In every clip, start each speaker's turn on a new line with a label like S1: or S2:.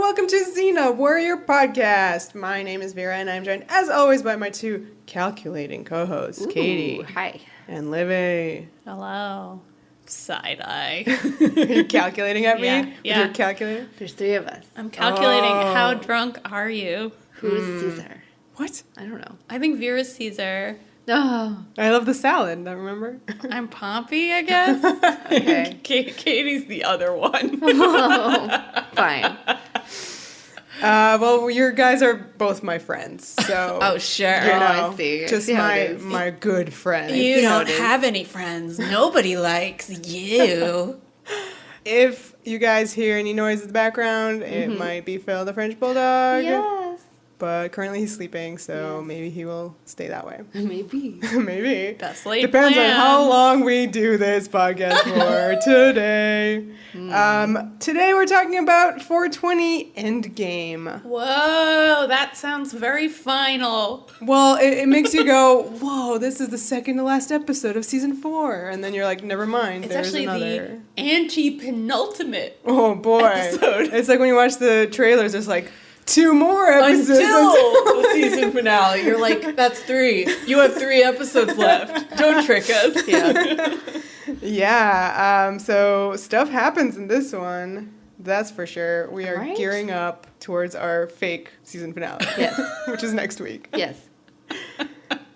S1: welcome to Xena, Warrior Podcast. My name is Vera, and I'm joined, as always, by my two calculating co-hosts, Katie.
S2: Hi.
S1: And Livy.
S3: Hello. Side-eye.
S1: Are you calculating at me?
S3: Yeah.
S1: With your calculator?
S2: There's three of us.
S3: I'm calculating how drunk are you?
S2: Who's Caesar?
S1: What?
S2: I don't know.
S3: I think Vera's Caesar.
S2: Oh.
S1: I love the salad, don't remember?
S3: I'm Pompey, I guess.
S2: Okay.
S3: Katie's the other one.
S2: Oh, fine.
S1: Well, your guys are both my friends, so...
S3: Oh, sure.
S1: You know,
S2: I see.
S1: just
S2: how it is.
S1: my good friends.
S3: You
S2: how
S3: don't
S2: it is.
S3: have any friends. Nobody likes you.
S1: If you guys hear any noise in the background, it might be Phil the French Bulldog.
S2: Yes.
S1: But currently he's sleeping, so
S2: Yes.
S1: maybe he will stay that way.
S2: Maybe.
S1: Maybe.
S3: Best laid
S1: Depends on how
S3: plans.
S1: long we do this podcast for today. Today we're talking about 420 Endgame.
S3: Whoa, that sounds very final.
S1: Well, it makes you go, whoa, this is the second to last episode of season 4. And then you're like, never mind,
S3: It's
S1: there's
S3: actually
S1: another.
S3: the anti-penultimate
S1: Oh boy.
S3: episode.
S1: It's like when you watch the trailers, there's like 2 more episodes.
S3: Until the season finale. You're like, that's 3. You have 3 episodes left. Don't trick us.
S2: Yeah.
S1: Yeah, so stuff happens in this one. That's for sure. We are
S2: Right.
S1: gearing up towards our fake season finale.
S2: Yes.
S1: Which is next week.
S2: Yes.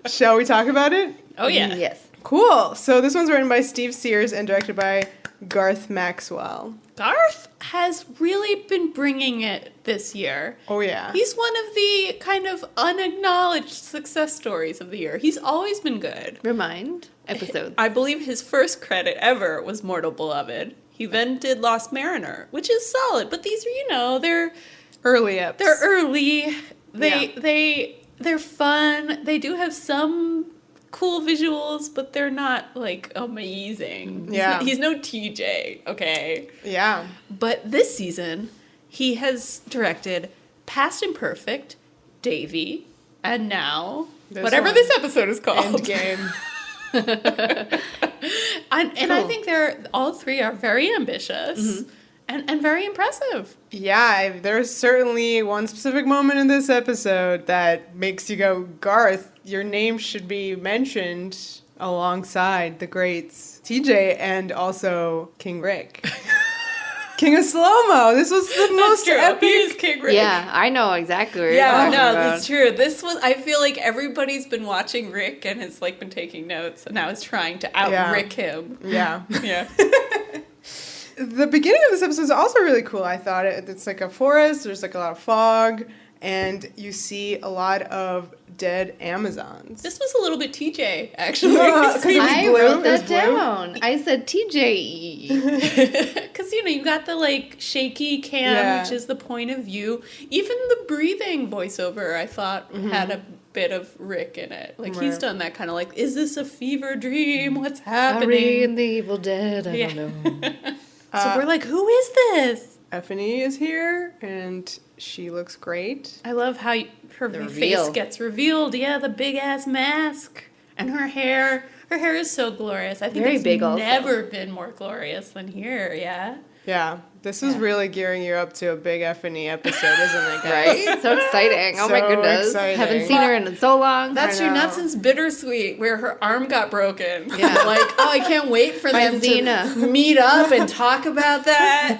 S1: Shall we talk about it?
S3: Oh, yeah.
S2: Yes.
S1: Cool. So this one's written by Steve Sears and directed by Garth Maxwell.
S3: Garth has really been bringing it this year.
S1: Oh, yeah.
S3: He's one of the kind of unacknowledged success stories of the year. He's always been good.
S2: Remind episodes.
S3: I believe his first credit ever was Mortal Beloved. He then did Lost Mariner, which is solid. But these are, they're
S1: Early eps.
S3: early. They're fun. They do have some cool visuals, but they're not like amazing.
S1: Yeah.
S3: He's no TJ, okay?
S1: Yeah.
S3: But this season, he has directed Past Imperfect, Davy, and now
S1: This
S3: whatever
S1: one.
S3: this episode is called.
S1: Endgame.
S3: And I
S2: Cool.
S3: think all 3 are very ambitious and very impressive.
S1: Yeah, there's certainly one specific moment in this episode that makes you go, Garth, your name should be mentioned alongside the greats TJ and also King Rick. King of Slow-Mo. This was the most
S3: True.
S1: epic.
S3: He is King Rick.
S2: Yeah, I know exactly what you're
S3: Yeah,
S2: talking
S3: no,
S2: about.
S3: that's true. I feel like everybody's been watching Rick and has like been taking notes and now is trying to out-Rick him.
S1: Yeah.
S3: Yeah.
S1: The beginning of this episode is also really cool, I thought. It's like a forest, there's like a lot of fog, and you see a lot of dead Amazons.
S3: This was a little bit TJ, actually.
S1: Yeah, 'cause it was
S2: I
S1: blue,
S2: wrote
S1: it was
S2: that
S1: blue.
S2: down. I said TJE.
S3: Because, you got the, like, shaky cam,
S1: Yeah.
S3: which is the point of view. Even the breathing voiceover, I thought, had a bit of Rick in it. Like, he's
S1: Right.
S3: done that kind of, like, is this a fever dream? What's happening?
S2: Harry and the Evil Dead. I
S3: Yeah.
S2: don't know.
S3: So we're like, who is this?
S1: Ephiny is here, and she looks great.
S3: I love how her
S2: The
S3: face
S2: reveal.
S3: gets revealed. Yeah, the big-ass mask. And her hair. Her hair is so glorious. I think
S2: Very
S3: it's
S2: big also.
S3: never been more glorious than here, yeah?
S1: Yeah, this is
S2: Yeah.
S1: really gearing you up to a big Ephiny episode, isn't it, guys?
S2: Right? So exciting. Oh my
S1: So
S2: goodness.
S1: exciting.
S2: Haven't seen her in so long.
S3: That's
S1: I
S3: true.
S1: know.
S3: Not since Bittersweet, where her arm got broken.
S2: Yeah.
S3: Like, oh, I can't wait for
S2: By
S3: them
S2: Xena.
S3: to meet up and talk about that.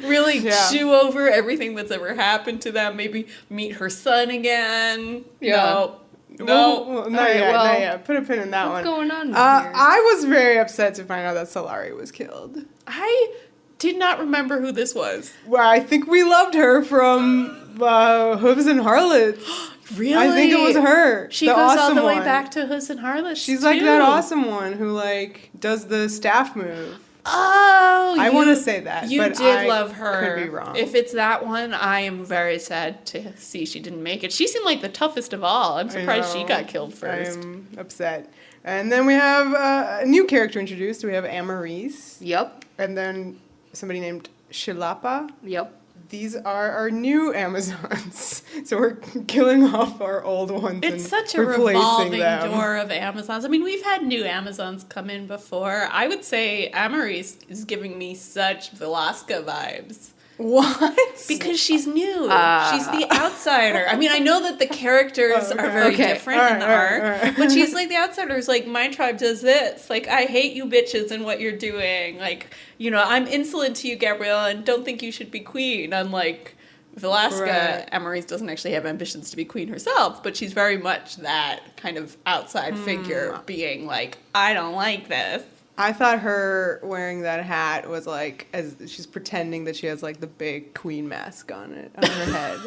S3: Really
S1: Yeah.
S3: chew over everything that's ever happened to them. Maybe meet her son again.
S2: Yeah.
S3: No.
S1: Well, not
S2: Alright,
S1: yet,
S2: well,
S1: not yet. Put a pin in that
S2: What's
S1: one.
S2: going on here?
S1: I was very upset to find out that Solari was killed.
S3: I did not remember who this was.
S1: Well, I think we loved her from Hooves and Harlots.
S3: Really?
S1: I think it was her.
S3: She
S1: the
S3: goes all
S1: awesome
S3: the way
S1: one.
S3: back to Hooves and Harlots.
S1: She's like that
S3: too.
S1: awesome one who like does the staff move.
S3: Oh,
S1: I want to say that,
S3: You
S1: but
S3: did
S1: I
S3: love her.
S1: Could be wrong.
S3: If it's that one, I am very sad to see she didn't make it. She seemed like the toughest of all. I'm surprised she
S1: know.
S3: got killed first.
S1: I'm upset. And then we have a new character introduced. We have Amarice,
S2: Yep.
S1: and then somebody named Shilapa.
S2: Yep.
S1: These are our new Amazons. So we're killing off our old ones
S3: It's
S1: and
S3: such a
S1: replacing
S3: revolving
S1: them.
S3: door of Amazons. I mean, we've had new Amazons come in before. I would say Amarice is giving me such Velasca vibes.
S1: What?
S3: Because she's new. She's the outsider. I mean, I know that the characters are very different in the arc, but she's like the outsider who's like, my tribe does this. Like, I hate you bitches and what you're doing. Like, you know, I'm insolent to you, Gabrielle, and don't think you should be queen. Unlike Velasca, Amarice doesn't actually have ambitions to be queen herself, but she's very much that kind of outside figure being like, I don't like this.
S1: I thought her wearing that hat was like, as she's pretending that she has like the big queen mask on her head.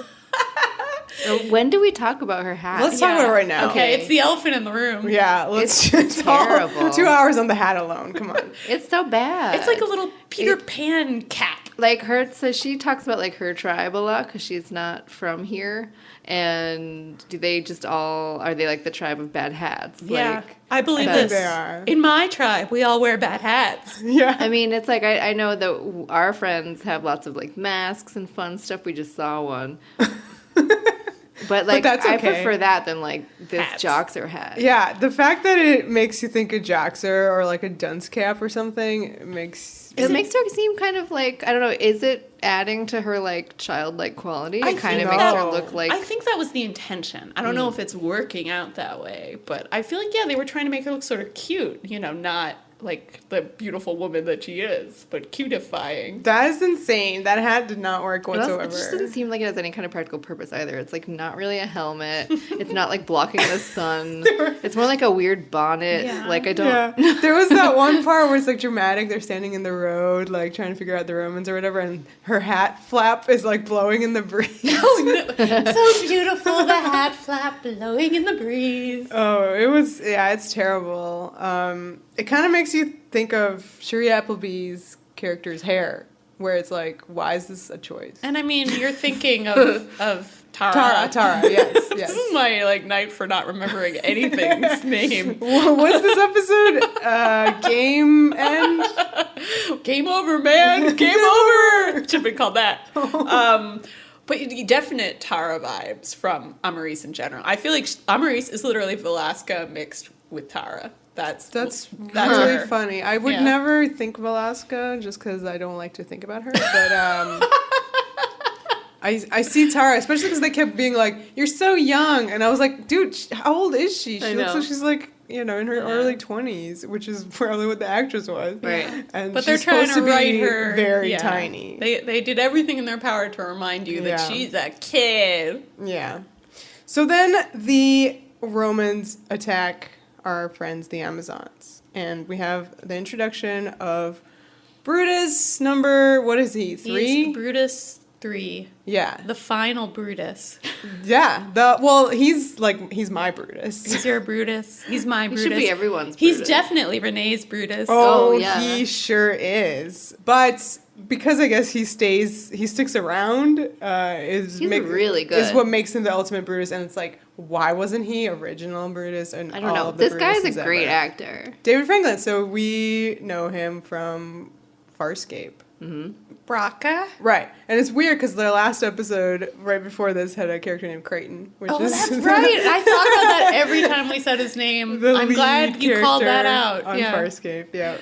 S2: When do we talk about her hat?
S1: Let's talk about it right now.
S3: Okay, it's the elephant in the room.
S1: Yeah, let's
S2: It's terrible.
S1: 2 hours on the hat alone. Come on.
S2: It's so bad.
S3: It's like a little Peter Pan cap.
S2: Like her, so she talks about like her tribe a lot because she's not from here. And do they just are they like the tribe of bad hats?
S3: Yeah,
S2: Like,
S3: I believe
S1: I think
S3: this.
S1: they are.
S3: In my tribe, we all wear bad hats.
S1: Yeah.
S2: I mean, it's like I know that our friends have lots of like masks and fun stuff. We just saw one. But like,
S1: that's
S2: I
S1: okay.
S2: prefer that than like this
S3: Hats.
S2: Joxer hat.
S1: Yeah, the fact that it makes you think of Joxer or like a dunce cap or something makes...
S2: It makes her seem kind of like, I don't know, is it adding to her like childlike quality?
S3: I
S2: It kind of
S3: think
S2: makes
S1: that-
S2: her look like
S3: I think that was the intention. I don't know if it's working out that way, but I feel like, yeah, they were trying to make her look sort of cute, you know, not like the beautiful woman that she is, but cutifying.
S1: That is insane. That hat did not work
S2: It also-
S1: whatsoever.
S2: It just doesn't seem like it has any kind of practical purpose either. It's like not really a helmet. It's not like blocking the sun. It's more like a weird bonnet.
S3: Yeah.
S2: Like I don't.
S1: Yeah. There was that one part where it's like dramatic. They're standing in the road, like trying to figure out the Romans or whatever, and her hat flap is like blowing in the breeze.
S3: Oh, no. So beautiful, the hat flap blowing in the breeze.
S1: Oh, it was, yeah, it's terrible. It kind of makes you think of Shuri Appleby's character's hair, where it's like, why is this a choice?
S3: And I mean, you're thinking of Tara.
S1: Tara, yes,
S3: This
S1: yes.
S3: is my like night for not remembering anything's name.
S1: What's this episode? Game End?
S3: Game over, man. Game over. Should have been called that. But definite Tara vibes from Amarice in general. I feel like Amarice is literally Velasca mixed with Tara. That's
S1: really
S3: her.
S1: funny. I would
S3: Yeah.
S1: never think of Alaska just because I don't like to think about her. But I see Tara, especially because they kept being like, "You're so young," and I was like, "Dude, how old is she? She
S2: I
S1: looks
S2: know.
S1: like she's like, you know, in her early 20s, which is probably what the actress was."
S2: Right.
S1: And
S3: But they're
S1: she's
S3: trying
S1: supposed
S3: to write
S1: be
S3: her
S1: very
S3: yeah.
S1: tiny.
S3: They did everything in their power to remind you that
S1: Yeah.
S3: she's a kid.
S1: Yeah. So then the Romans attack our friends, the Amazons. And we have the introduction of Brutus, what is he, 3?
S3: He's Brutus 3.
S1: Yeah.
S3: The final Brutus.
S1: Yeah. He's my Brutus.
S3: He's your Brutus. He's my
S2: He
S3: Brutus.
S2: should be everyone's.
S3: He's
S2: Brutus.
S3: definitely Renee's Brutus.
S1: Oh,
S2: yeah.
S1: he sure is. But because I guess he sticks around,
S2: He's really good.
S1: Is what makes him the ultimate Brutus. And it's like, why wasn't he original Brutus? And
S2: I don't
S1: all
S2: know.
S1: of the
S2: This guy's
S1: Brutuses
S2: a great
S1: ever?
S2: actor.
S1: David Franklin. So we know him from Farscape.
S3: Braca.
S1: Right. And it's weird because the last episode, right before this, had a character named Creighton. Which
S3: Oh,
S1: is
S3: that's right. I thought about that every time we said his name.
S1: the
S3: I'm
S1: lead
S3: glad you called that
S1: character
S3: out.
S1: on
S3: Yeah.
S1: Farscape. Yeah.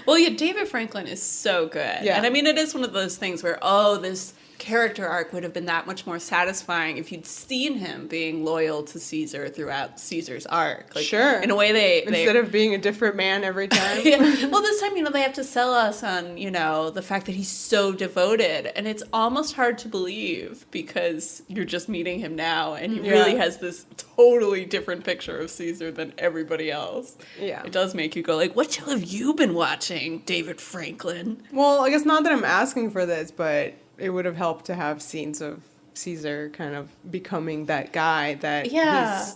S3: Well, yeah, David Franklin is so good.
S1: Yeah.
S3: And I mean, it is one of those things where, this character arc would have been that much more satisfying if you'd seen him being loyal to Caesar throughout Caesar's arc. Like,
S1: Sure.
S3: In a way, they
S1: Instead of being a different man every time.
S3: Yeah. Well, this time, they have to sell us on, the fact that he's so devoted. And it's almost hard to believe because you're just meeting him now and he really has this totally different picture of Caesar than everybody else.
S1: Yeah.
S3: It does make you go like, what show have you been watching, David Franklin?
S1: Well, I guess not that I'm asking for this, but it would have helped to have scenes of Caesar kind of becoming that guy that he's,
S3: I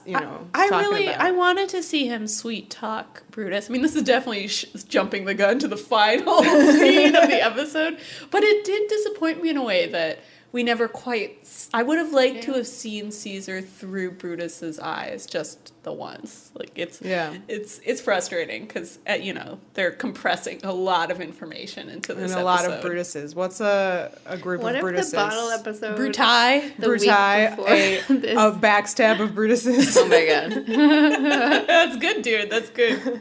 S1: talking
S3: really,
S1: about.
S3: I wanted to see him sweet talk Brutus. I mean, this is definitely jumping the gun to the final scene of the episode, but it did disappoint me in a way that we never quite. I would have liked to have seen Caesar through Brutus's eyes just the once. Like it's frustrating because they're compressing a lot of information into this
S1: and a lot of Brutuses. What's a group
S2: What
S1: of
S2: if
S1: Brutuses?
S2: the bottle episode?
S3: Brutai.
S2: the week
S1: Brutai,
S2: before this?
S1: a backstab of Brutuses.
S2: Oh my god.
S3: That's good, dude. That's good.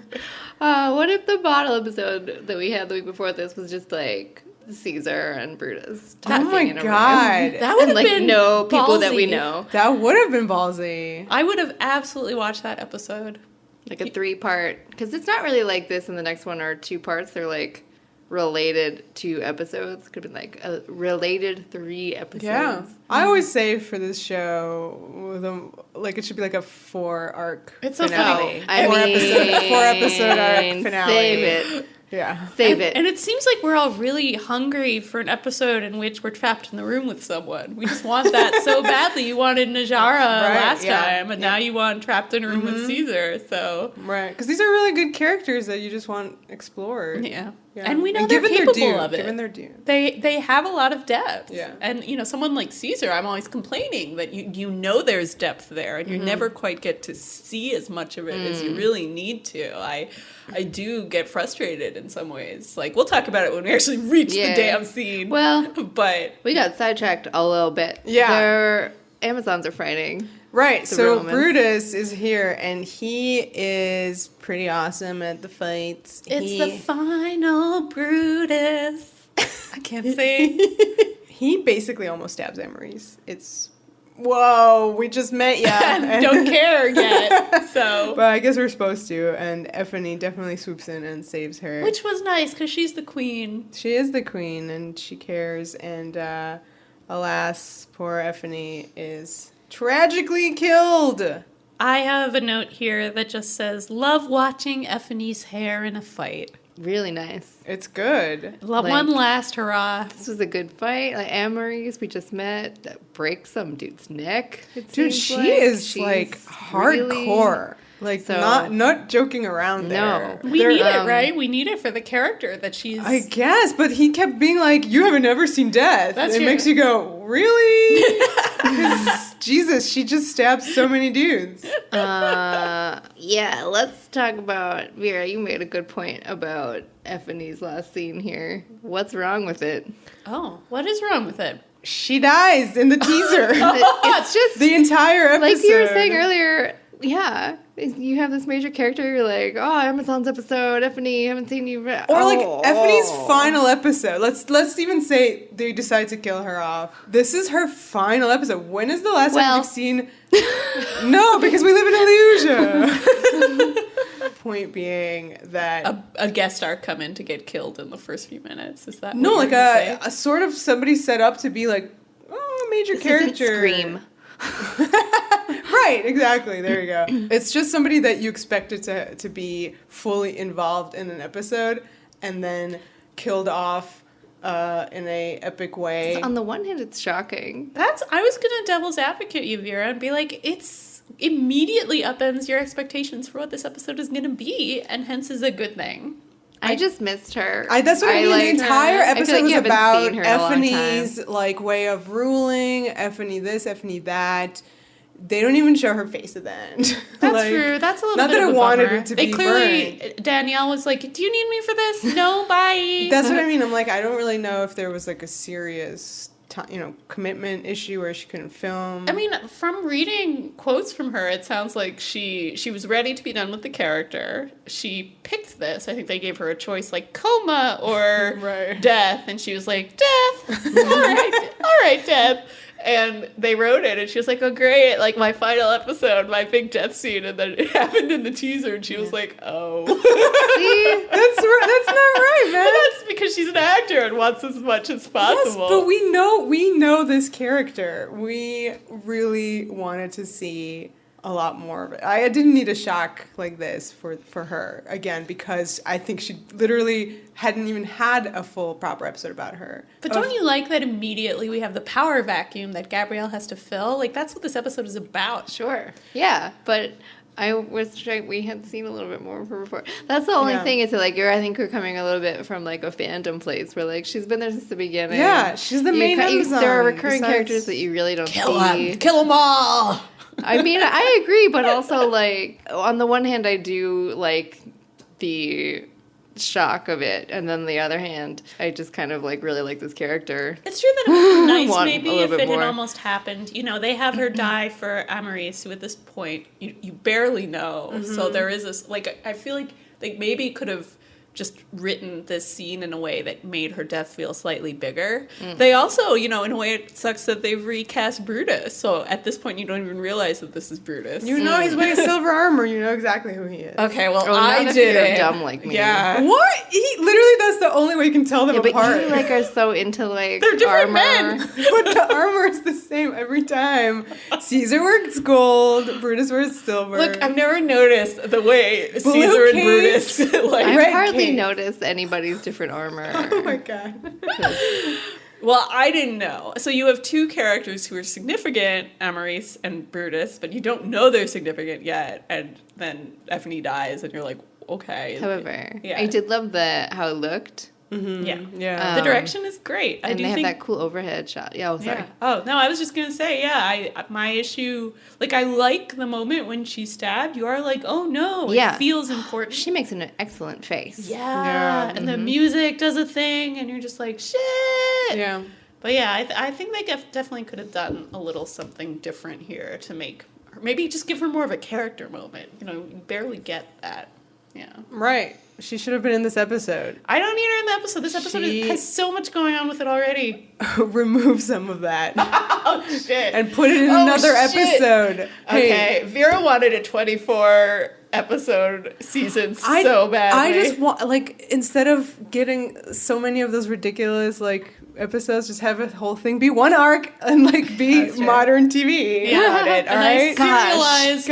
S2: What if the bottle episode that we had the week before this was just like Caesar and Brutus.
S1: Oh my god.
S3: That would have
S2: like
S3: been
S2: no people
S3: ballsy.
S2: that we know.
S1: That would have been ballsy.
S3: I would have absolutely watched that episode.
S2: Like a 3-part, because it's not really like this and the next one are 2 parts. They're like related 2 episodes. Could have been like a related 3 episodes.
S1: Yeah. I always say for this show, it should be like a 4-arc
S3: It's so
S1: finale.
S3: funny.
S2: I mean,
S1: 4-episode arc finale.
S2: Save it.
S1: Yeah.
S2: Save it.
S3: And it seems like we're all really hungry for an episode in which we're trapped in the room with someone. We just want that so badly. You wanted Najara last time, and now you want trapped in a room with Caesar. So
S1: right, because these are really good characters that you just want explored.
S3: Yeah. And we know they're
S1: given
S3: capable
S1: their due,
S3: of it.
S1: Given their due.
S3: They have a lot of depth.
S1: Yeah.
S3: And, someone like Caesar, I'm always complaining that you know there's depth there, and you never quite get to see as much of it as you really need to. I do get frustrated in some ways. Like, we'll talk about it when we actually reach the damn scene.
S2: Well,
S3: but
S2: we got sidetracked a little bit.
S1: Yeah.
S2: Their Amazons are fighting.
S1: Right,
S2: the
S1: so
S2: Romans.
S1: Brutus is here, and he is pretty awesome at the fights.
S3: it's the final Brutus. I can't say.
S1: He basically almost stabs Amarice. It's, whoa, we just met ya.
S3: Don't care yet. So,
S1: But I guess we're supposed to, and Ephiny definitely swoops in and saves her.
S3: which was nice because she's the queen.
S1: She is the queen, and she cares, and alas, poor Ephiny is tragically killed.
S3: I have a note here that just says, "Love watching Ephanie's hair in a fight."
S2: Really nice.
S1: It's good.
S3: Love
S2: Like-
S3: one last hurrah.
S2: This was a good fight. Like Amarice, we just met, that breaks some dude's neck.
S1: Dude, she is like hardcore. Like
S2: So-
S1: not joking around there.
S3: We need it, right? We need it for the character that she's.
S1: I guess, but he kept being like, "You haven't ever seen death."
S3: That's
S1: it
S3: true.
S1: makes you go, "Really?" 'Cause, Jesus, she just stabs so many dudes.
S2: Yeah, let's talk about Vera. You made a good point about Ephanie's last scene here. What's wrong with it?
S3: Oh, what is wrong with it?
S1: She dies in the teaser.
S2: It's just
S1: The entire episode.
S2: like you were saying earlier. Yeah, you have this major character. You're like, oh, Amazon's episode. Ephiny, haven't seen you.
S1: Or like Ephanie's final episode. Let's even say they decide to kill her off. This is her final episode. When is the last time you've seen? No, because we live in Illusia. Point being that
S3: A guest star come in to get killed in the first few minutes. Is that
S1: no,
S3: what
S1: like
S3: you're gonna say?
S1: a sort of somebody set up to be like, oh, major
S2: This
S1: character.
S2: isn't Scream.
S1: Right, exactly. There you go. It's just somebody that you expected to be fully involved in an episode and then killed off in a epic way.
S2: On the one hand, it's shocking.
S3: I was gonna devil's advocate you, Vera, and be like, it's immediately upends your expectations for what this episode is gonna be, and hence is a good thing.
S2: I just missed her.
S1: That's what I mean. The entire
S2: I feel
S1: episode
S2: like
S1: was
S2: you haven't
S1: about
S2: seen her in a long time.
S1: Ephanie's like way of ruling, Ephiny this, Ephiny that. They don't even show her face at the end.
S3: That's true. That's a little
S1: not
S3: bit
S1: that
S3: of
S1: I
S3: a
S1: wanted
S3: bummer.
S1: it to
S3: They
S1: be
S3: clearly,
S1: burned.
S3: Danielle was like, "Do you need me for this? No, bye."
S1: That's what I mean. I'm like, I don't really know if there was like a serious, commitment issue where she couldn't film.
S3: I mean, from reading quotes from her, it sounds like she was ready to be done with the character. She picked this. I think they gave her a choice like coma or
S1: Right.
S3: death, and she was like, "Death, all right, death." And they wrote it, and she was like, "Oh, great! Like my final episode, my big death scene." And then it happened in the teaser, and she was like, "Oh."
S2: See?
S1: That's not right, man.
S3: But that's because she's an actor and wants as much as possible.
S1: Yes, but we know this character. We really wanted to see a lot more of it. I didn't need a shock like this for her, again, because I think she literally hadn't even had a full proper episode about her.
S3: But don't you like that immediately we have the power vacuum that Gabrielle has to fill? Like, that's what this episode is about.
S2: Sure. Yeah, but I was trying. We had seen a little bit more of her before. That's the only thing. Is that like I think we're coming a little bit from like a fandom place where like she's been there since the beginning.
S1: Yeah, she's the main Amazon.
S2: There are recurring
S1: besides-
S2: characters that you really don't
S3: Kill
S2: see.
S3: them! Kill them all!
S2: I mean, I agree, but also like on the one hand, I do like the shock of it, and then the other hand, I just kind of like really like this character.
S3: It's true that it would be nice
S2: Want
S3: maybe
S2: a little
S3: if
S2: bit
S3: it had
S2: more.
S3: almost happened. You know, they have her die for Amarice, who at this point you barely know. So there is this, like, I feel like maybe could have just written this scene in a way that made her death feel slightly bigger. They also, in a way, it sucks that they've recast Brutus. So at this point, you don't even realize that this is Brutus.
S1: You know he's wearing silver armor. You know exactly who he is.
S3: Okay, well, I did it.
S2: Dumb like me.
S3: Yeah.
S1: What? Literally, that's the only way you can tell them apart.
S2: But you are so into
S3: they're different men.
S1: But the armor is the same every time. Caesar wears gold. Brutus wears silver.
S3: Look, I've never noticed the way Caesar and Brutus
S2: I've hardly noticed anybody's different armor.
S1: Oh my god.
S3: Well, I didn't know. So you have two characters who are significant, Amarice and Brutus, but you don't know they're significant yet, and then Ephiny dies, and you're like, okay.
S2: However, I did love how it looked.
S1: Mm-hmm.
S3: Yeah. The direction is great.
S2: And they have that cool overhead shot. Yeah, sorry.
S3: Yeah. Oh, no, I was just going to say, my issue, I like the moment when she's stabbed. You are like, oh no, it feels important.
S2: She makes an excellent face.
S3: Yeah. And the music does a thing, and you're just like, shit.
S1: Yeah.
S3: But yeah, I think they definitely could have done a little something different here to make her, maybe just give her more of a character moment. You barely get that. Yeah.
S1: Right. She should have been in this episode.
S3: I don't need her in the episode. This episode has so much going on with it already.
S1: Remove some of that.
S3: Oh, shit.
S1: And put it in another episode.
S3: Okay. Vera wanted a 24-episode season so badly.
S1: I just want, instead of getting so many of those ridiculous, episodes, just have a whole thing be one arc and, be modern TV about it, all right?
S3: Gosh.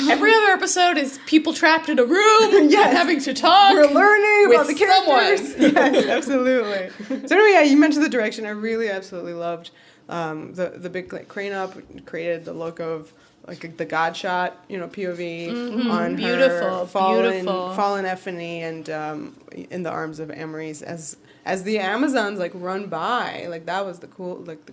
S3: Every other episode is people trapped in a room having to talk.
S1: We're learning about the characters.
S3: Someone.
S1: Yes, absolutely. So anyway, you mentioned the direction. I really absolutely loved the big crane up, created the look of the God shot, POV on her fallen Ephiny and in the arms of Amarice as the Amazons run by. That was the coolest part.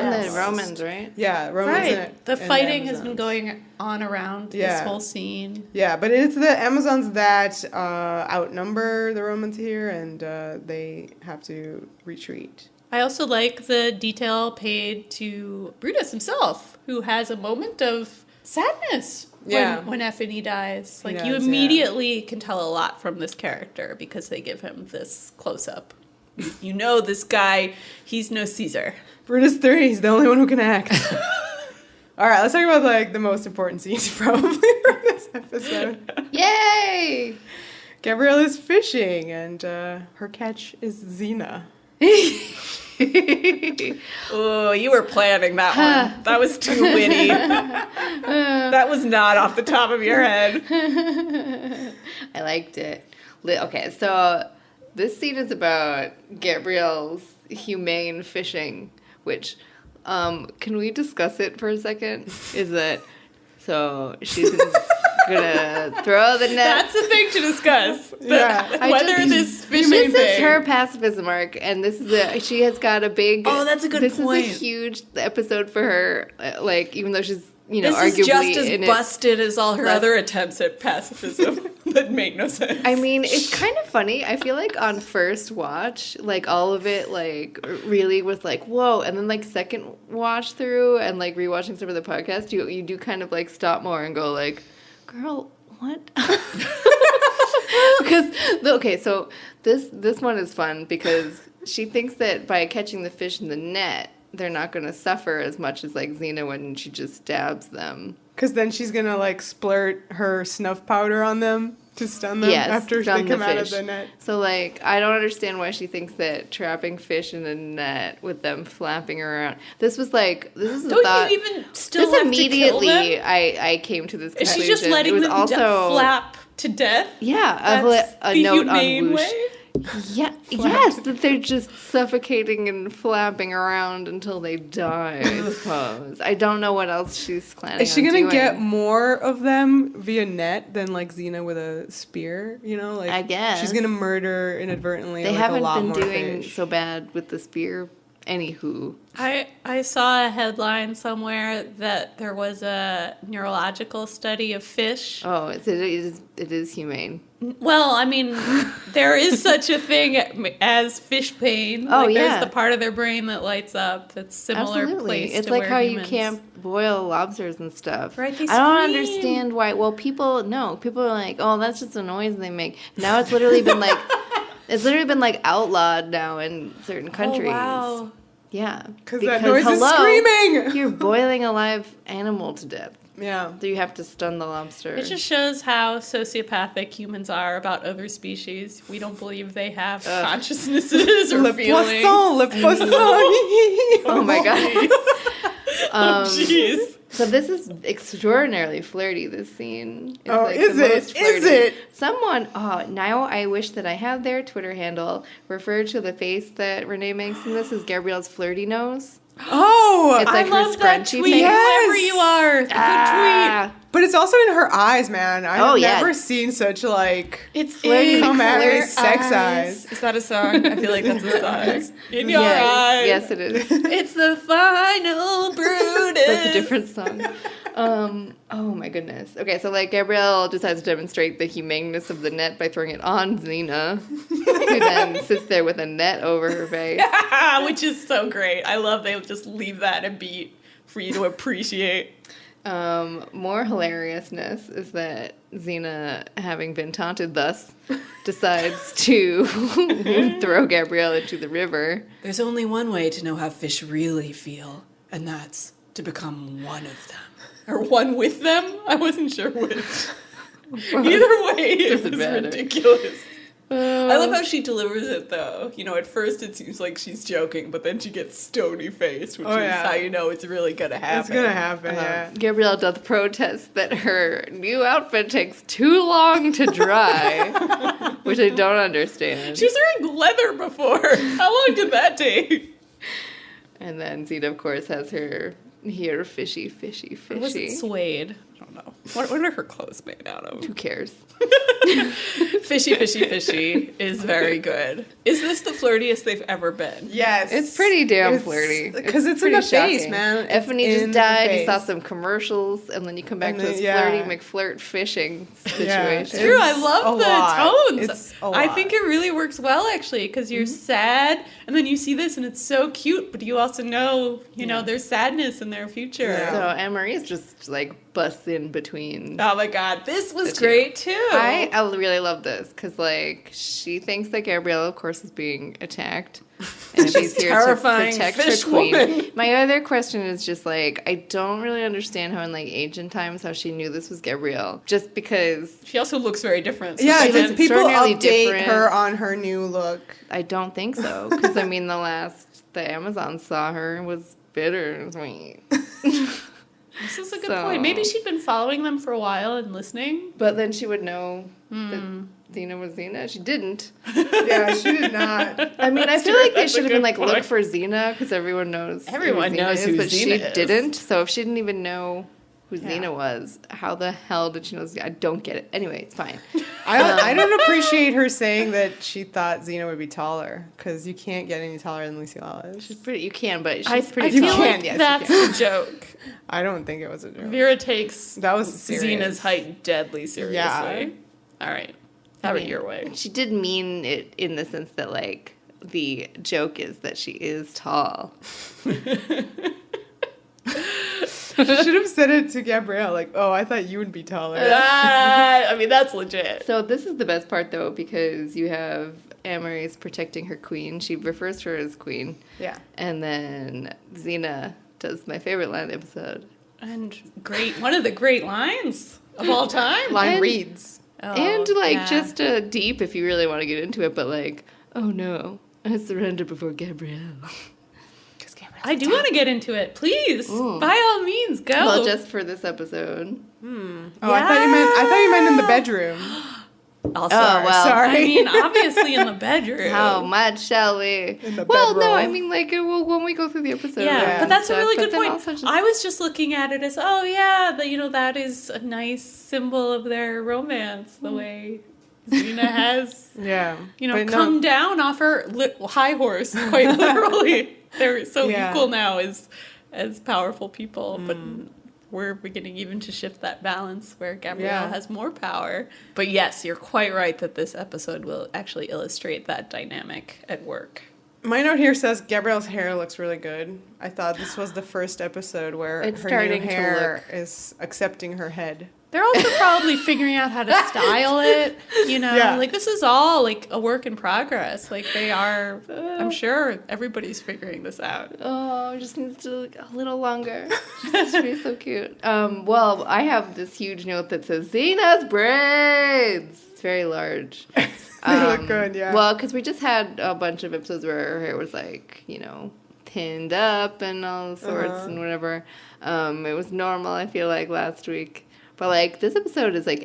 S2: And the Romans, right?
S1: Yeah, Romans.
S3: Right. The fighting has been going on around this whole scene.
S1: Yeah, but it's the Amazons that outnumber the Romans here, and they have to retreat.
S3: I also like the detail paid to Brutus himself, who has a moment of sadness when Ephiny dies. You immediately can tell a lot from this character because they give him this close-up. You know this guy, he's no Caesar.
S1: Brutus 3, he's the only one who can act. All right, let's talk about the most important scenes probably from this episode.
S2: Yay!
S1: Gabrielle is fishing, and her catch is Xena.
S3: Oh, you were planning that one. That was too witty. That was not off the top of your head.
S2: I liked it. Okay, so this scene is about Gabrielle's humane fishing, which, can we discuss it for a second? Is that, so she's gonna throw the net.
S3: That's the thing to discuss. This fishing
S2: thing. This is her pacifism arc, and she has got a big.
S3: Oh, that's a good point.
S2: This is a huge episode for her. Even though she's
S3: this
S2: arguably
S3: is just as busted as all her other attempts at pacifism that make no sense.
S2: I mean, it's kind of funny. I feel like on first watch, all of it, really was whoa. And then, second watch through and, rewatching some of the podcast, you do kind of, stop more and go, girl, what? So this one is fun because she thinks that by catching the fish in the net, they're not going to suffer as much as Xena when she just stabs them.
S1: Because then she's going to splurt her snuff powder on them to stun them after they come out of the net.
S2: So I don't understand why she thinks that trapping fish in a net with them flapping around. This was this is a thought.
S3: You even still have
S2: immediately
S3: to kill them?
S2: I came to this conclusion.
S3: Is she just letting them flap to death?
S2: Yeah, a note on Whoosh. Yeah, yes, that they're just suffocating and flapping around until they die, I suppose. I don't know what else she's planning on doing.
S1: Is she going to get more of them via net than Xena with a spear?
S2: I guess.
S1: She's going to murder inadvertently
S2: a lot more fish. They haven't been doing so bad with the spear. Anywho.
S3: I saw a headline somewhere that there was a neurological study of fish.
S2: Oh, it is humane.
S3: Well, I mean, there is such a thing as fish pain.
S2: Oh,
S3: There's the part of their brain that lights up that's similar.
S2: Absolutely.
S3: Place
S2: it's
S3: to
S2: like
S3: where
S2: how
S3: humans...
S2: you can't boil lobsters and stuff.
S3: Right, they
S2: I don't
S3: scream.
S2: understand why. Well, people are like, oh, that's just a noise they make. Now it's literally been It's literally been, like, outlawed now in certain countries.
S3: Oh, wow.
S2: Yeah.
S1: Because that noise is screaming!
S2: You're boiling a live animal to death.
S1: Yeah.
S2: So you have to stun the lobster.
S3: It just shows how sociopathic humans are about other species. We don't believe they have consciousnesses or feelings.
S1: Le poisson.
S2: Oh my god.
S3: Jeez.
S2: So this is extraordinarily flirty, this scene. It's
S1: like is it? Is it?
S2: Someone, now I wish that I had their Twitter handle referred to the face that Renee makes in this as Gabrielle's flirty nose.
S1: Oh,
S2: it's like
S3: I love that tweet.
S2: Face.
S3: Whoever you are, good tweet.
S1: But it's also in her eyes, man. I've never seen such
S3: it's
S1: flirty, come at me, sex eyes.
S3: Is that a song? I feel like that's a song. In your eyes.
S2: Yes, it is.
S3: It's the final Brutus.
S2: That's a different song. Oh my goodness. Okay, so like Gabrielle decides to demonstrate the humaneness of the net by throwing it on Xena, who then sits there with a net over her face.
S3: Which is so great. I love they just leave that a beat for you to appreciate.
S2: More hilariousness is that Xena, having been taunted thus, decides to throw Gabrielle into the river.
S3: There's only one way to know how fish really feel, and that's to become one of them. Or one with them? I wasn't sure which. Either way, it was ridiculous. I love how she delivers it, though. You know, at first it seems like she's joking, but then she gets stony-faced, which is how you know it's really going to happen.
S1: It's going to happen, yeah.
S2: Gabrielle doth protest that her new outfit takes too long to dry, which I don't understand.
S3: She was wearing leather before. How long did that take?
S2: And then Xena, of course, has her hair fishy.
S3: Or was it suede? I don't know. What are her clothes made out of?
S2: Who cares?
S3: Fishy is very good. Is this the flirtiest they've ever been?
S1: Yes.
S2: It's pretty damn flirty.
S1: Because it's in the
S2: shocking.
S1: face, man.
S2: Ephiny just died. You saw some commercials, and then you come back to this flirty McFlirt fishing situation.
S1: Yeah,
S3: it's true. I love the tones.
S1: It's a lot.
S3: I think it really works well, actually, because you're sad, and then you see this, and it's so cute, but you also know, there's sadness in their future.
S1: Yeah.
S2: So Amarice just, busts in between.
S3: Oh, my God. This was great, too.
S2: I really love this, because, she thinks that Gabrielle, of course, is being attacked. And she's here to protect her queen. Woman. My other question is just, I don't really understand how in, ancient times, how she knew this was Gabrielle. Just because...
S3: She also looks very different.
S1: Yeah, does people update her on her new look?
S2: I don't think so. Because, the Amazon saw her was bitter and sweet.
S3: This is a good point. Maybe she'd been following them for a while and listening.
S2: But then she would know that Xena was Xena. She didn't.
S1: Yeah, she did not.
S2: I mean, I feel like they should have been look for Xena, because everyone knows
S3: who Xena is.
S2: But she didn't. So if she didn't even know who Xena was, how the hell did she know? I don't get it. Anyway, it's fine.
S1: I don't appreciate her saying that she thought Xena would be taller, because you can't get any taller than Lucy Lawless.
S2: She's pretty. You can, but she's pretty.
S3: I feel like that's a joke.
S1: I don't think it was a joke.
S3: Vera takes
S1: Xena's
S3: height deadly seriously. Yeah. All right. Have it your way.
S2: She did mean it in the sense that, the joke is that she is tall.
S1: She should have said it to Gabrielle, I thought you would be taller.
S3: I mean, that's legit.
S2: So this is the best part, though, because you have Amarice protecting her queen. She refers to her as queen.
S1: Yeah.
S2: And then Xena does my favorite line of the episode.
S3: And one of the great lines of all time.
S1: Line reads.
S2: Just a deep, if you really want to get into it, but oh no, I surrender before Gabrielle.
S3: I do want to get into it. Please, by all means, go.
S2: Well, just for this episode.
S1: Oh, yes. I thought you meant in the bedroom.
S3: Sorry. I mean, obviously in the bedroom.
S2: How much shall we?
S1: In the bedroom.
S2: No, I mean, when we go through the episode.
S3: Yeah, but that's a really good point. I was just looking at it as, that is a nice symbol of their romance, the way Xena has, come down off her high horse, quite literally. They're so equal now as powerful people, but we're beginning even to shift that balance where Gabrielle has more power. But yes, you're quite right that this episode will actually illustrate that dynamic at work.
S1: My note here says Gabrielle's hair looks really good. I thought this was the first episode where her new hair is accepting her head.
S3: They're also probably figuring out how to style it, you know?
S1: Yeah.
S3: Like, this is all, like, a work in progress. Like, they are, I'm sure everybody's figuring this out.
S2: Oh, it just needs to look a little longer. It's to be so cute. Well, I have this huge note that says, Xena's braids! It's very large.
S1: They look good, yeah.
S2: Well, because we just had a bunch of episodes where her hair was, like, you know, pinned up and all sorts and whatever. It was normal, I feel like, last week. But, like, this episode is, like,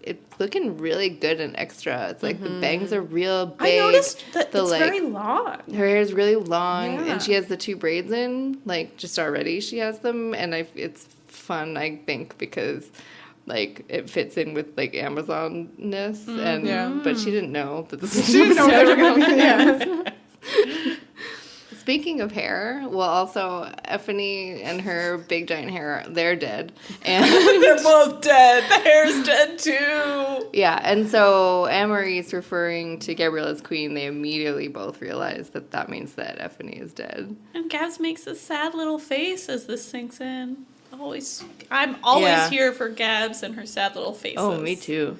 S2: it's looking really good and extra. It's, like, the bangs are real big.
S3: I noticed that it's
S2: like,
S3: very long.
S2: Her hair is really long,
S3: Yeah.
S2: and she has the 2 braids in. Like, just already she has them. And it's fun, I think, because, like, it fits in with, like, Amazon-ness. But she didn't know that this was
S1: She didn't know they were going to be, yeah.
S2: Speaking of hair, well, also, Ephiny and her big giant hair, they're dead. And
S3: They're both dead. The hair's dead, too.
S2: yeah, and so Amarice referring to Gabrielle as queen, they immediately both realize that means that Ephiny is dead.
S3: And Gabs makes a sad little face as this sinks in. I'm always here for Gabs and her sad little faces.
S2: Oh, me too.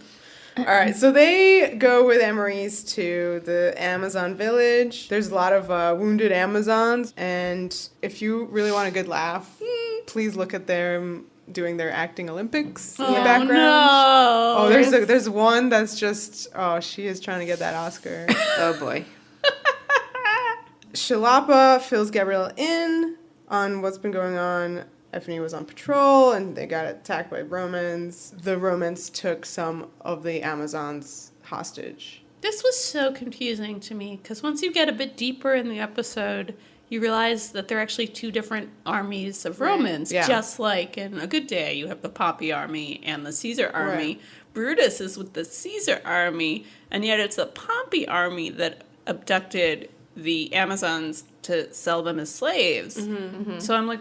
S1: All right, so they go with Amarice to the Amazon village. There's a lot of wounded Amazons, and if you really want a good laugh, please look at them doing their acting Olympics in the background.
S3: No.
S1: Oh, there's one that's just, she is trying to get that Oscar.
S2: Oh, boy.
S1: Shalapa fills Gabrielle in on what's been going on. Ephiny was on patrol, and they got attacked by Romans. The Romans took some of the Amazons hostage.
S3: This was so confusing to me, because once you get a bit deeper in the episode, you realize that they're actually 2 different armies of Romans.
S1: Yeah.
S3: Just like in A Good Day, you have the Pompey army and the Caesar army.
S1: Right.
S3: Brutus is with the Caesar army, and yet it's the Pompey army that abducted the Amazons to sell them as slaves. So I'm like,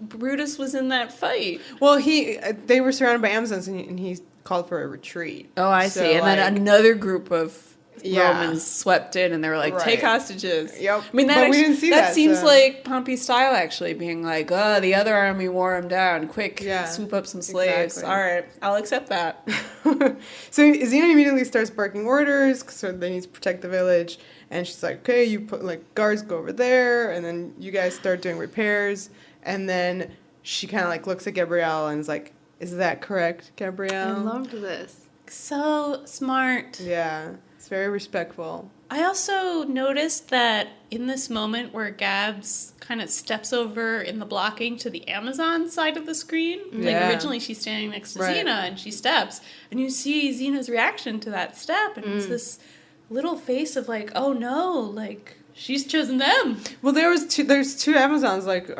S3: Brutus was in that fight.
S1: Well, they were surrounded by Amazons, and he called for a retreat.
S3: Oh, I
S1: So,
S3: see. And then
S1: like,
S3: another group of
S1: Yeah.
S3: Romans swept in, and they were like,
S1: Right.
S3: take hostages.
S1: Yep.
S3: I mean,
S1: But we didn't see that,
S3: seems
S1: so-
S3: like Pompey style, actually, being like, oh, the other army wore him down. Quick,
S1: Yeah,
S3: swoop up some slaves.
S1: exactly.
S3: All right, I'll accept that.
S1: So Xena immediately starts barking orders, so they need to protect the village. And she's like, okay, you put, like, guards go over there, and then you guys start doing repairs. And then she kind of, like, looks at Gabrielle and is like, is that correct,
S2: I
S1: Gabrielle?
S2: loved this.
S3: So smart.
S1: Yeah, it's very respectful.
S3: I also noticed that in this moment where Gabs kind of steps over in the blocking to the Amazon side of the screen, like
S1: Yeah.
S3: originally she's standing next to
S1: Right.
S3: Xena and she steps, and you see Xena's reaction to that step, and it's this little face of like, oh no, like she's chosen them.
S1: Well, there's 2 Amazons, like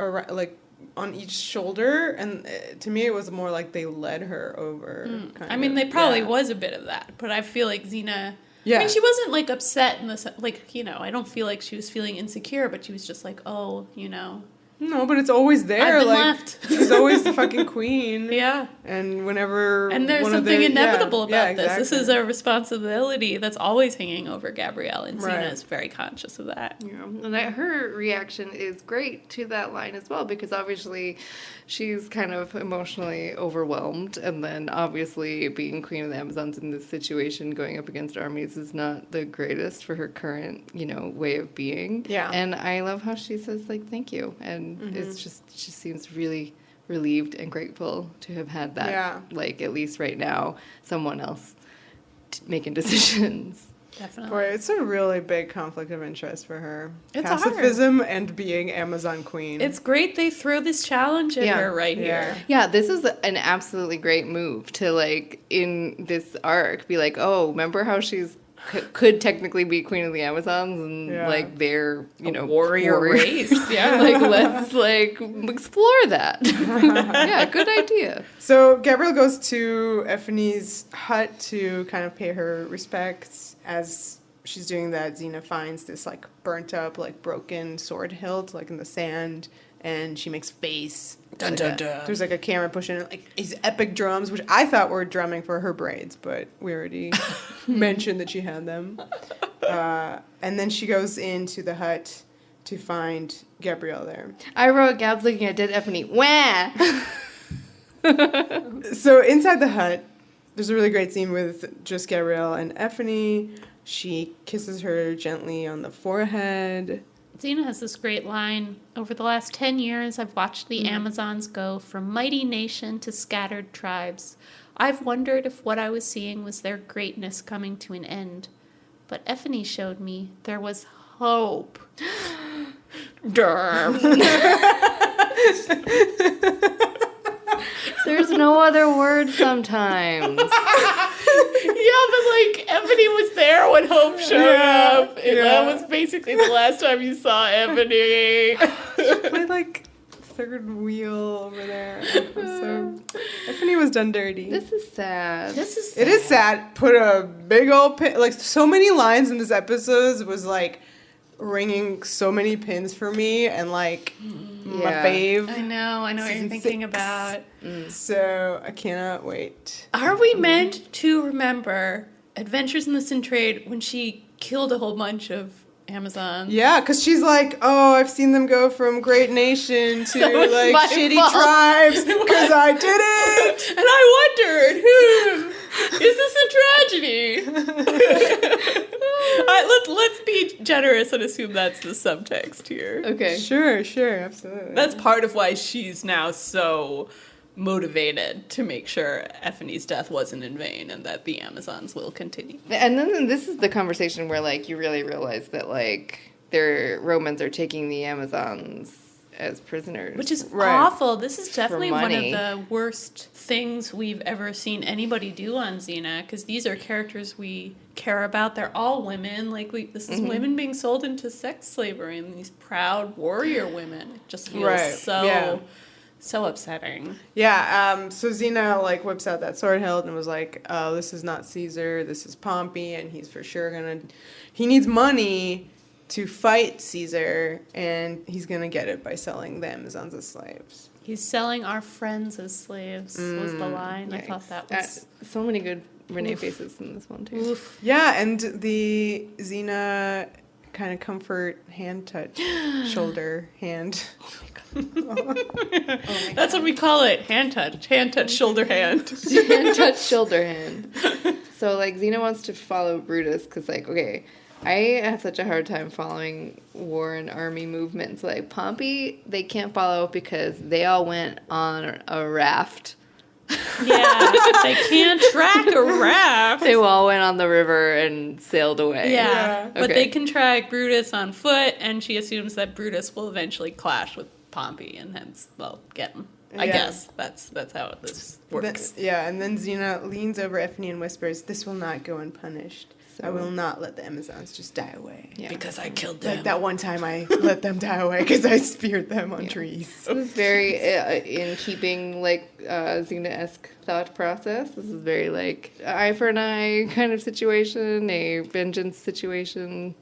S1: on each shoulder, and to me it was more like they led her over. Kind
S3: I mean,
S1: of.
S3: they probably
S1: Yeah.
S3: was a bit of that, but I feel like Xena.
S1: Yeah.
S3: I mean, she wasn't like upset in the like, you know, I don't feel like she was feeling insecure, but she was just like, oh, you know,
S1: No, but it's always there.
S3: I've been
S1: like
S3: left.
S1: she's always the fucking queen.
S3: yeah.
S1: And whenever
S3: And there's
S1: one of
S3: something
S1: their-
S3: inevitable about
S1: yeah,
S3: this. This
S1: exactly.
S3: is a responsibility that's always hanging over Gabrielle, and
S1: Right.
S3: Xena is very conscious of that.
S2: Yeah, and her reaction is great to that line as well, because obviously she's kind of emotionally overwhelmed, and then obviously being queen of the Amazons in this situation, going up against armies, is not the greatest for her current, way of being.
S1: Yeah.
S2: And I love how she says, like, thank you, and it's just, she seems really relieved and grateful to have had that,
S1: Yeah.
S2: like, at least right now, someone else making decisions.
S3: Definitely.
S1: Boy, it's a really big conflict of interest for her.
S3: It's
S1: Pacifism and being Amazon queen.
S3: It's great they throw this challenge at
S2: Yeah.
S3: her right here.
S2: Yeah, this is an absolutely great move to, like, in this arc, be like, oh, remember how she's could technically be queen of the Amazons, and
S1: Yeah.
S2: like they're
S3: Warrior race. Yeah.
S2: like, let's like explore that. Yeah, good idea.
S1: So Gabrielle goes to Ephiny's hut to kind of pay her respects. As she's doing that, Xena finds this like burnt up, like broken sword hilt, like in the sand, and she makes a face.
S3: Dun, dun, dun.
S1: There's like a camera pushing like these epic drums, which I thought were drumming for her braids, but we already mentioned that she had them. And then she goes into the hut to find Gabrielle there.
S2: I wrote Gab's looking at dead Ephiny. Wah!
S1: So inside the hut, there's a really great scene with just Gabrielle and Ephiny. She kisses her gently on the forehead.
S4: Xena has this great line. Over the last 10 years, I've watched the Amazons go from mighty nation to scattered tribes. I've wondered if what I was seeing was their greatness coming to an end. But Ephiny showed me there was hope.
S2: There's no other word sometimes.
S4: Yeah, but like Ephiny was there when Hope showed up. And that was basically the last time you saw Ephiny.
S1: My like third wheel over there. So Ephiny was done dirty.
S2: This is sad.
S1: It is sad. Put a big old pin. Like so many lines in this episode was like ringing so many pins for me, and like my fave.
S4: I know what you're thinking about.
S1: So I cannot wait.
S3: Are we meant to remember Adventures in the Sin Trade when she killed a whole bunch of Amazons?
S1: Yeah, because she's like, oh, I've seen them go from great nation to like shitty tribes because I did it.
S3: And I wondered, is this a tragedy? Let's be generous and assume that's the subtext here.
S2: Okay.
S1: Sure, absolutely.
S3: That's part of why she's now so motivated to make sure Ephiny's death wasn't in vain and that the Amazons will continue.
S2: And then this is the conversation where, like, you really realize that, like, their Romans are taking the Amazons as prisoners.
S3: Which is awful. This is definitely one of
S2: money.
S3: the worst things we've ever seen anybody do on Xena, because these are characters we care about. They're all women. Like, this is women being sold into sex slavery, and these proud warrior women. It just feels so upsetting.
S1: Yeah, so Xena, like, whips out that sword hilt and was like, oh, this is not Caesar, this is Pompey, and he's for sure he needs money to fight Caesar, and he's gonna get it by selling the Amazons as slaves.
S4: He's selling our friends as slaves, was the line.
S2: Yikes.
S4: I thought that was...
S2: so many good Renee faces in this one, too.
S4: Oof.
S1: Yeah, and the Xena kind of comfort hand touch, shoulder, hand.
S3: Oh my God. That's what we call it. Hand touch, shoulder hand.
S2: Hand touch, shoulder hand. So, like, Xena wants to follow Brutus because, like, okay, I have such a hard time following war and army movements. Like, Pompey, they can't follow because they all went on a raft.
S3: Yeah, they can't track a raft.
S2: They all went on the river and sailed away.
S3: Yeah, but
S2: Okay.
S3: they can track Brutus on foot, and she assumes that Brutus will eventually clash with Pompey, and hence they'll get him. I guess that's how this works.
S1: And then Xena leans over Ephiny and whispers, "This will not go unpunished. I will not let the Amazons just die away.
S2: Yeah.
S3: Because I killed them.
S1: Like that one time I let them die away because I speared them on trees."
S2: This is very in keeping, like, Xena-esque thought process. This is very, like, eye for an eye kind of situation, a vengeance situation.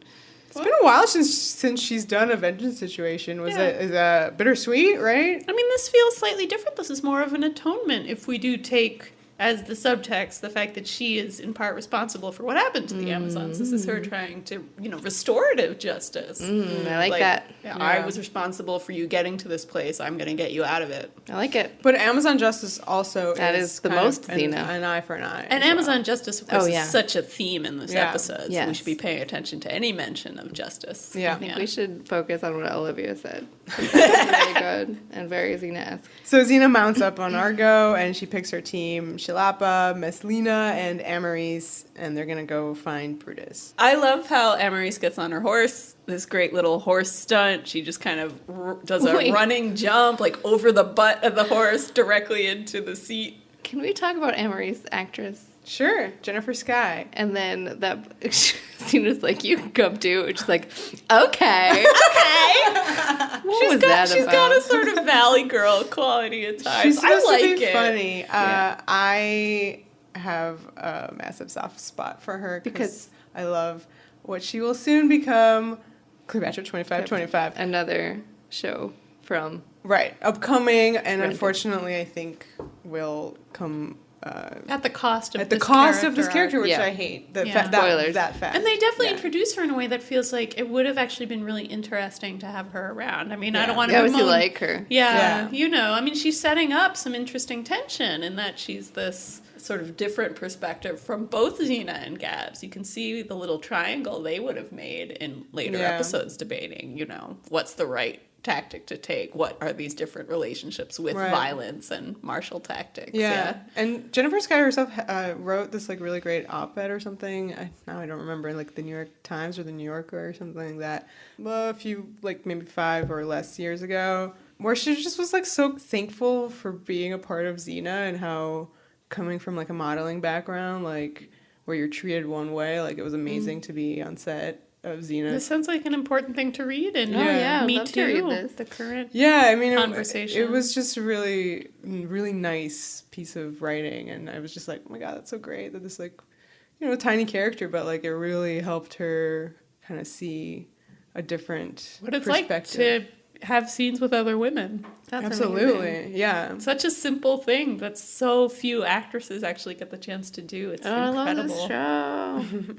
S1: It's been a while since she's done a vengeance situation. Is it bittersweet, right?
S3: I mean, this feels slightly different. This is more of an atonement if we do take as the subtext the fact that she is in part responsible for what happened to the Amazons. This is her trying to, restorative justice.
S2: I like that.
S3: Yeah, I was responsible for you getting to this place. I'm going to get you out of it.
S2: I like it.
S1: But Amazon justice also
S2: That is the most Xena.
S1: an eye for an eye.
S3: And
S1: as
S3: Amazon
S1: well.
S3: justice, of course,
S2: Oh, yeah.
S3: is such a theme in this
S1: Yeah.
S3: episode. So
S2: Yes.
S3: we should be paying attention to any mention of justice.
S1: Yeah.
S2: I think we should focus on what Olivia said. That's very good and very Xena-esque.
S1: So Xena mounts up on Argo, and she picks her team, Shilapa, Messlina, and Amarice, and they're going to go find Brutus.
S3: I love how Amarice gets on her horse, this great little horse stunt. She just kind of does a running jump, like, over the butt of the horse directly into the seat.
S2: Can we talk about Amarice, actress?
S1: Sure, Jennifer Skye.
S2: And then that Xena's like, you can come too. And she's like, okay. What was that
S3: She's
S2: about?
S3: got a sort of Valley Girl quality at times.
S1: She's supposed
S3: I like
S1: to be
S3: it.
S1: funny.
S2: Yeah.
S1: I have a massive soft spot for her because I love what she will soon become. Cleopatra 2525.
S2: Another show from...
S1: Right, upcoming, and
S2: Right.
S1: unfortunately, I think will come
S4: at the cost of
S1: this character, which
S2: Yeah.
S1: I hate.
S2: Spoilers.
S1: That fact.
S4: And they definitely
S1: Yeah.
S4: introduce her in a way that feels like it would have actually been really interesting to have her around. I mean, I
S1: Yeah.
S4: don't want
S2: Yeah,
S4: to
S2: was you
S4: bemoan.
S2: like her?
S4: Yeah,
S1: Yeah.
S4: I mean, she's setting up some interesting tension in that she's this
S3: Sort of different perspective from both Xena and Gabs. You can see the little triangle they would have made in later
S1: Yeah.
S3: episodes debating, what's the right tactic to take? What are these different relationships with
S1: Right.
S3: violence and martial tactics?
S1: Yeah. And Jennifer Sky herself wrote this like really great op-ed or something. Now I don't remember, like the New York Times or the New Yorker or something like that. A few, like maybe 5 or less years ago, where she just was like so thankful for being a part of Xena and how coming from like a modeling background, like where you're treated one way, like it was amazing to be on set of Xena.
S4: This sounds like an important thing to read, and
S2: Oh, yeah, I'd
S4: Me
S2: love to read
S4: Too.
S2: this.
S4: The current
S1: Yeah, I mean,
S4: conversation.
S1: it was just a really, really nice piece of writing, and I was just like, oh my god, that's so great that this like, tiny character, but like it really helped her kind of see a different
S4: what it's
S1: perspective.
S4: like to have scenes with other women. That's
S1: Absolutely,
S4: amazing.
S1: yeah.
S4: Such a simple thing that so few actresses actually get the chance to do. It's incredible.
S2: I love this show.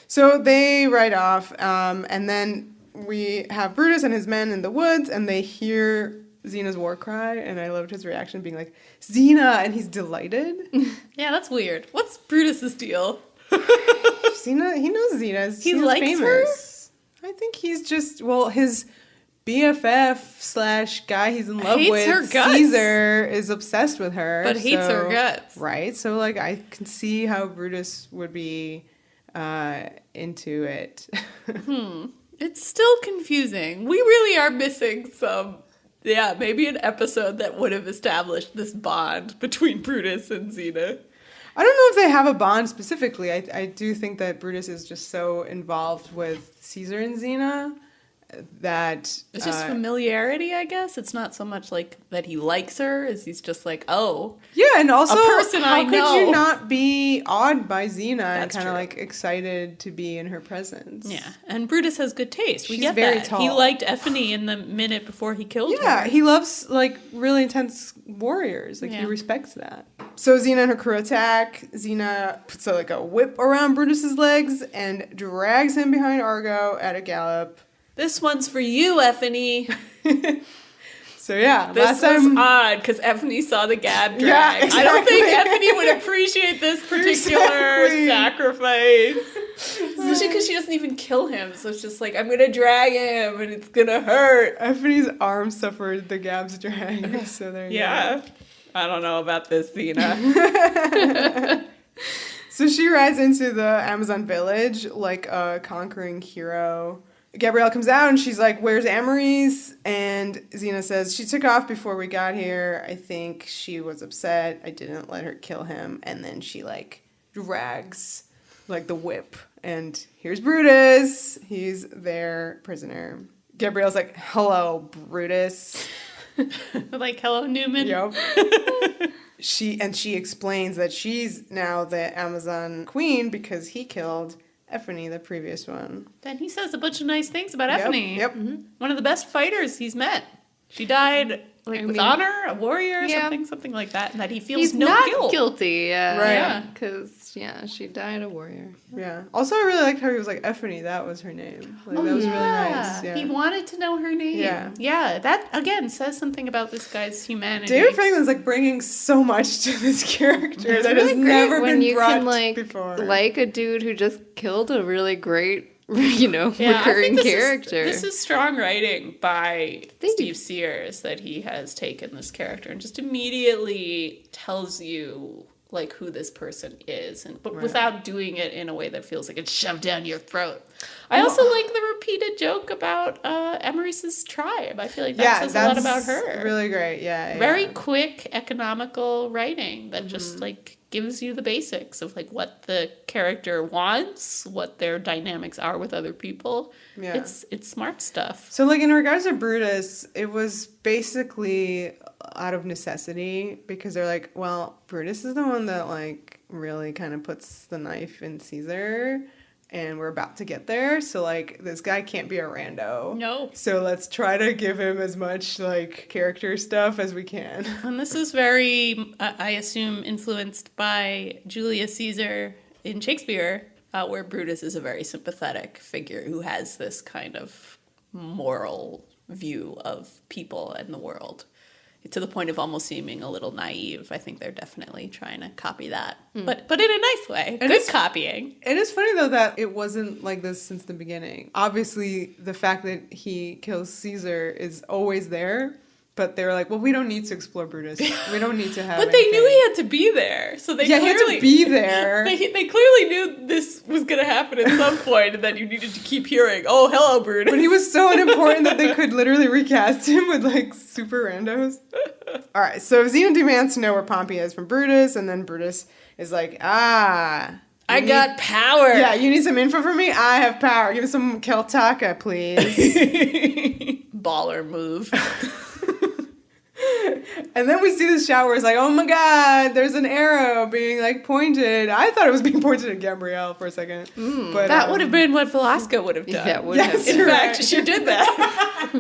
S1: So they ride off, and then we have Brutus and his men in the woods, and they hear Xena's war cry, and I loved his reaction being like, Xena, and he's delighted.
S3: Yeah, that's weird. What's Brutus's deal?
S1: Xena, he knows Xena's.
S3: He
S1: Xena's
S3: likes
S1: famous. I think he's just, his BFF / guy he's in love
S3: Hates
S1: with,
S3: her guts.
S1: Caesar, is obsessed with her.
S3: But hates her guts.
S1: Right? So, like, I can see how Brutus would be into it.
S3: It's still confusing. We really are missing maybe an episode that would have established this bond between Brutus and Xena.
S1: I don't know if they have a bond specifically. I do think that Brutus is just so involved with Caesar and Xena that
S3: It's just familiarity, I guess. It's not so much like that he likes her, as he's just like, oh.
S1: yeah, and also
S3: A person
S1: how
S3: I
S1: could
S3: know.
S1: you not be awed by Xena and
S3: That's
S1: kind of
S3: true.
S1: like excited to be in her presence?
S3: Yeah, and Brutus has good taste. We
S1: She's
S3: get
S1: very
S3: that.
S1: tall.
S3: He liked Ephiny in the minute before he killed
S1: Yeah,
S3: her.
S1: he loves like really intense warriors. Like he
S4: Yeah.
S1: respects that. So Xena and her crew attack. Xena puts like a whip around Brutus's legs and drags him behind Argo at a gallop.
S3: This one's for you, Ephiny.
S1: So yeah,
S3: This was odd because Ephiny saw the gab
S1: Yeah,
S3: drag. I don't think
S1: exactly.
S3: Ephiny would appreciate this particular
S1: Exactly.
S3: sacrifice. Especially because she doesn't even kill him. So it's just like, I'm going to drag him and it's going to hurt.
S1: Ephony's arm suffered the Gab's drag. So there you
S3: Yeah. I don't know about this, Xena.
S1: go. So she rides into the Amazon village like a conquering hero. Gabrielle comes out and she's like, where's Amarice? And Xena says, she took off before we got here. I think she was upset. I didn't let her kill him. And then she like drags like the whip. And here's Brutus. He's their prisoner. Gabrielle's like, hello, Brutus.
S4: Like, hello, Newman.
S1: Yep. She explains that she's now the Amazon queen because he killed Ephiny, the previous one.
S4: Then he says a bunch of nice things about
S1: Yep,
S4: Ephiny.
S1: yep.
S4: One of the best fighters he's met. She died with honor, a warrior,
S2: Yeah.
S4: something like that, and that he feels
S2: He's
S4: no
S2: not
S4: guilt.
S2: guilty,
S1: Right.
S2: yeah. Because, she died a warrior.
S1: Yeah. Also, I really liked how he was like, Ephiny, that was her name. Like, that was really nice. Yeah.
S4: He wanted to know her name.
S1: Yeah.
S4: Yeah, that, again, says something about this guy's humanity.
S1: David Franklin's like bringing so much to this character that has never
S2: when
S1: been
S2: you
S1: brought
S2: can,
S1: before.
S2: like a dude who just killed a really great,
S4: Yeah, I
S2: recurring
S4: think
S2: character.
S3: This is strong writing by
S2: Steve.
S3: Steve Sears that he has taken this character and just immediately tells you like who this person is, but without doing it in a way that feels like it's shoved down your throat. I also like the repeated joke about Amarice's tribe. I feel like that says a lot about her.
S1: Really great. Yeah.
S4: Very
S1: yeah.
S4: quick, economical writing that just like gives you the basics of like what the character wants, what their dynamics are with other people.
S1: Yeah.
S4: It's smart stuff.
S1: So, like, in regards to Brutus, it was basically out of necessity because they're like, well, Brutus is the one that, like, really kind of puts the knife in Caesar. and we're about to get there. So, like, this guy can't be a rando.
S4: No.
S1: So let's try to give him as much, like, character stuff as we can.
S4: And this is very, I assume, influenced by Julius Caesar in Shakespeare, where Brutus is a very sympathetic figure who has this kind of moral view of people and the world, to the point of almost seeming a little naive. I think they're definitely trying to copy that, but in a nice way. Good copying.
S1: It is funny, though, that it wasn't like this since the beginning. Obviously, the fact that he kills Caesar is always there, but they were like, well, we don't need to explore Brutus. We don't need to have
S3: But they knew he had to be there, so they clearly...
S1: he had to be there.
S3: They clearly knew this was going to happen at some point, and that you needed to keep hearing, oh, hello, Brutus.
S1: But he was so unimportant that they could literally recast him with, like, super randos. All right, so Xena demands to know where Pompey is from Brutus, and then Brutus is like, I
S3: got power.
S1: Yeah, you need some info from me? I have power. Give me some Keltaka, please.
S3: Baller move.
S1: And then we see this shot where it's like, oh my god, there's an arrow being, like, pointed. I thought it was being pointed at Gabrielle for a second. But
S3: that would have been what Velasco would have done.
S2: Yeah, would
S1: Yes,
S2: have.
S3: In
S1: you're
S3: fact,
S1: right.
S3: she did that.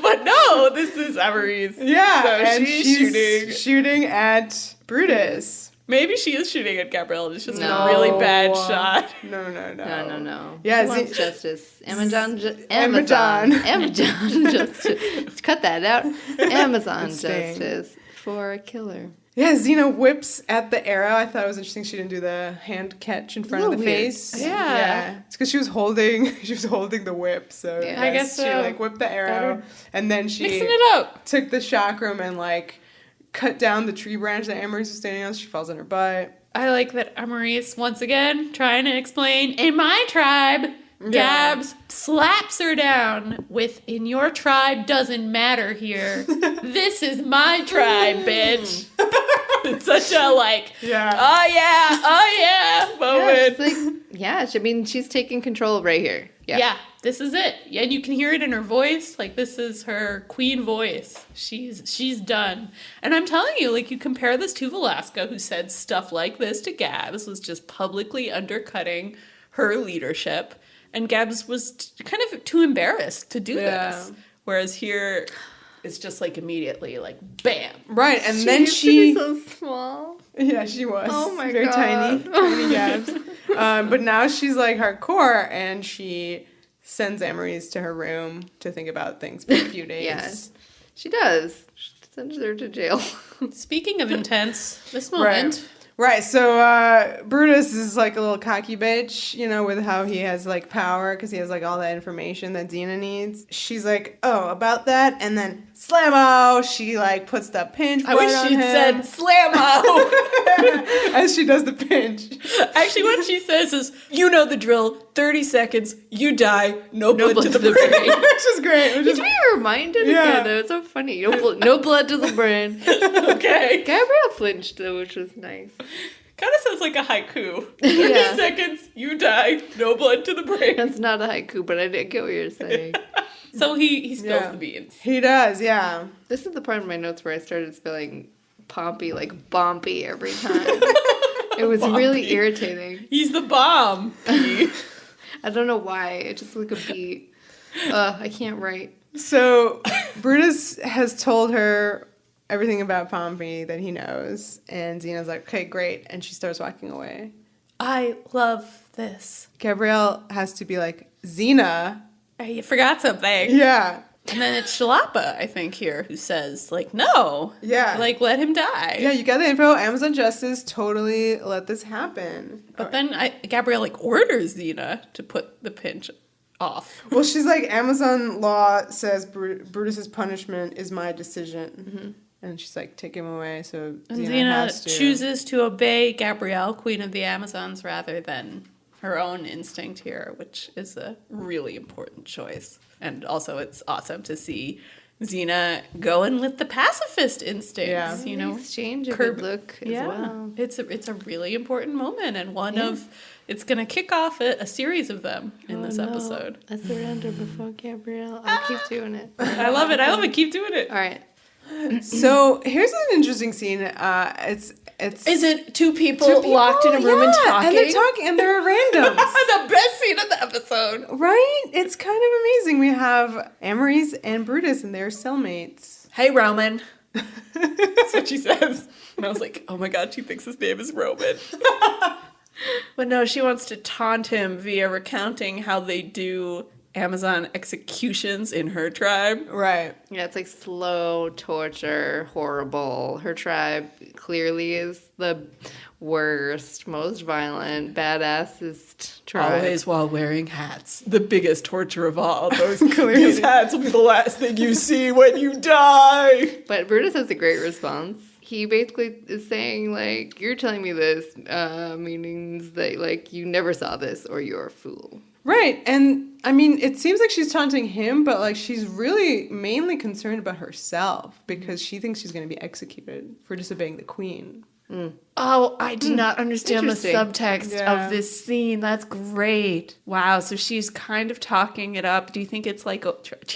S3: But no, this is Amarice.
S1: Yeah,
S3: So
S1: and
S3: she's
S1: shooting at Brutus.
S3: Maybe she is shooting at Gabrielle. It's just
S2: No.
S3: a really bad shot.
S1: No.
S2: No.
S1: Yeah,
S2: Who wants justice? Amazon
S1: Amazon.
S2: justice. Cut that out. Amazon
S1: It's staying.
S2: justice for a killer.
S1: Yeah, Xena whips at the arrow. I thought it was interesting she didn't do the hand catch in front of the
S2: little weird.
S1: face.
S3: Yeah.
S1: It's because she was holding the whip. So
S2: Yeah.
S3: I guess
S1: she
S3: so.
S1: like whipped the arrow, and then she
S3: Mixing it up.
S1: took the chakram and like cut down the tree branch that Amarice was standing on. So she falls on her butt.
S4: I like that Amarice, once again, trying to explain, in my tribe, Gabs slaps her down with, in your tribe doesn't matter here. This is my tribe, bitch.
S3: It's such a like,
S1: Yeah.
S3: oh yeah moment.
S2: I mean, she's taking control right here.
S4: Yeah, this is it. Yeah, and you can hear it in her voice. Like, this is her queen voice. She's done. And I'm telling you, like, you compare this to Velasco, who said stuff like this to Gabs, was just publicly undercutting her leadership. And Gabs was kind of too embarrassed to do this. Whereas here, it's just like immediately, like, bam.
S1: Right, and
S2: She
S1: then
S2: used to be so small.
S1: Yeah, she was.
S2: Oh my
S1: Very
S2: God.
S1: tiny Gabs. But now she's like hardcore, and she sends Amarice to her room to think about things for a few days.
S2: Yes, she does. She sends her to jail.
S4: Speaking of intense, this moment...
S1: Right, so Brutus is like a little cocky bitch, you know, with how he has like power because he has like all that information that Xena needs. She's like, oh, about that, and then slammo, she like puts the pinch
S3: I
S1: right
S3: wish
S1: on
S3: she'd
S1: him.
S3: said slammo.
S1: As she does the pinch.
S3: Actually, what she says is, you know the drill. 30 seconds, you die, no blood to the brain.
S1: Which is great.
S2: Did you be reminded
S1: Yeah.
S2: again? Though it's so funny. No blood to the brain.
S3: Okay.
S2: Gabrielle flinched though, which was nice.
S3: Kind of sounds like a haiku. 30
S2: Yeah.
S3: seconds, you die, no blood to the brain.
S2: That's not a haiku, but I did get what you're saying.
S3: So he spills the beans.
S1: He does, yeah.
S2: This is the part of my notes where I started spelling Pompey like Bompy every time. It was really
S3: Bompy.
S2: irritating.
S3: He's the bomb.
S2: I don't know why. It's just like a beat. I can't write.
S1: So Brutus has told her everything about Pompey that he knows, and Xena's like, okay, great, and she starts walking away.
S4: I love this.
S1: Gabrielle has to be like, Xena?
S3: Hey, you forgot something.
S1: Yeah.
S3: And then it's Shalapa, I think, here, who says, like, no.
S1: Yeah.
S3: Like, let him die.
S1: Yeah, you got the info. Amazon Justice totally let this happen.
S3: But then Gabrielle, like, orders Xena to put the pinch off.
S1: Well, she's like, Amazon law says Brutus's punishment is my decision.
S3: Mm-hmm.
S1: And she's like, take him away, so
S4: And
S1: Xena has to.
S4: chooses to obey Gabrielle, Queen of the Amazons, rather than
S3: Her own instinct here, which is a really important choice. And also it's awesome to see Xena going with the pacifist instincts, you know.
S2: Exchange a
S3: curb-
S2: good look as well.
S3: It's a really important moment, and one of it's going to kick off a series of them in this episode.
S2: I surrender before Gabrielle. I'll keep doing it.
S3: I love it. Keep doing it.
S2: All right.
S1: So here's an interesting scene. It's
S3: Is it two people locked in a room and talking?
S1: And they're talking, and they're random.
S3: The best scene of the episode.
S1: Right? It's kind of amazing. We have Amarice and Brutus, and they're cellmates.
S3: Hey, Roman. That's what she says. And I was like, oh my god, she thinks his name is Roman. But no, she wants to taunt him via recounting how they do Amazon executions in her tribe.
S1: Right.
S2: Yeah, it's like slow torture, horrible. Her tribe clearly is the worst, most violent, badassest tribe.
S3: Always while wearing hats. The biggest torture of all. These hats will be the last thing you see when you die.
S2: But Brutus has a great response. He basically is saying, like, you're telling me this means that, like, you never saw this or you're a fool.
S1: Right. And, I mean, it seems like she's taunting him, but, like, she's really mainly concerned about herself because she thinks she's going to be executed for disobeying the queen.
S3: Mm. Oh, I did not understand the subtext of this scene. That's great. Wow, so she's kind of talking it up. Do you think it's like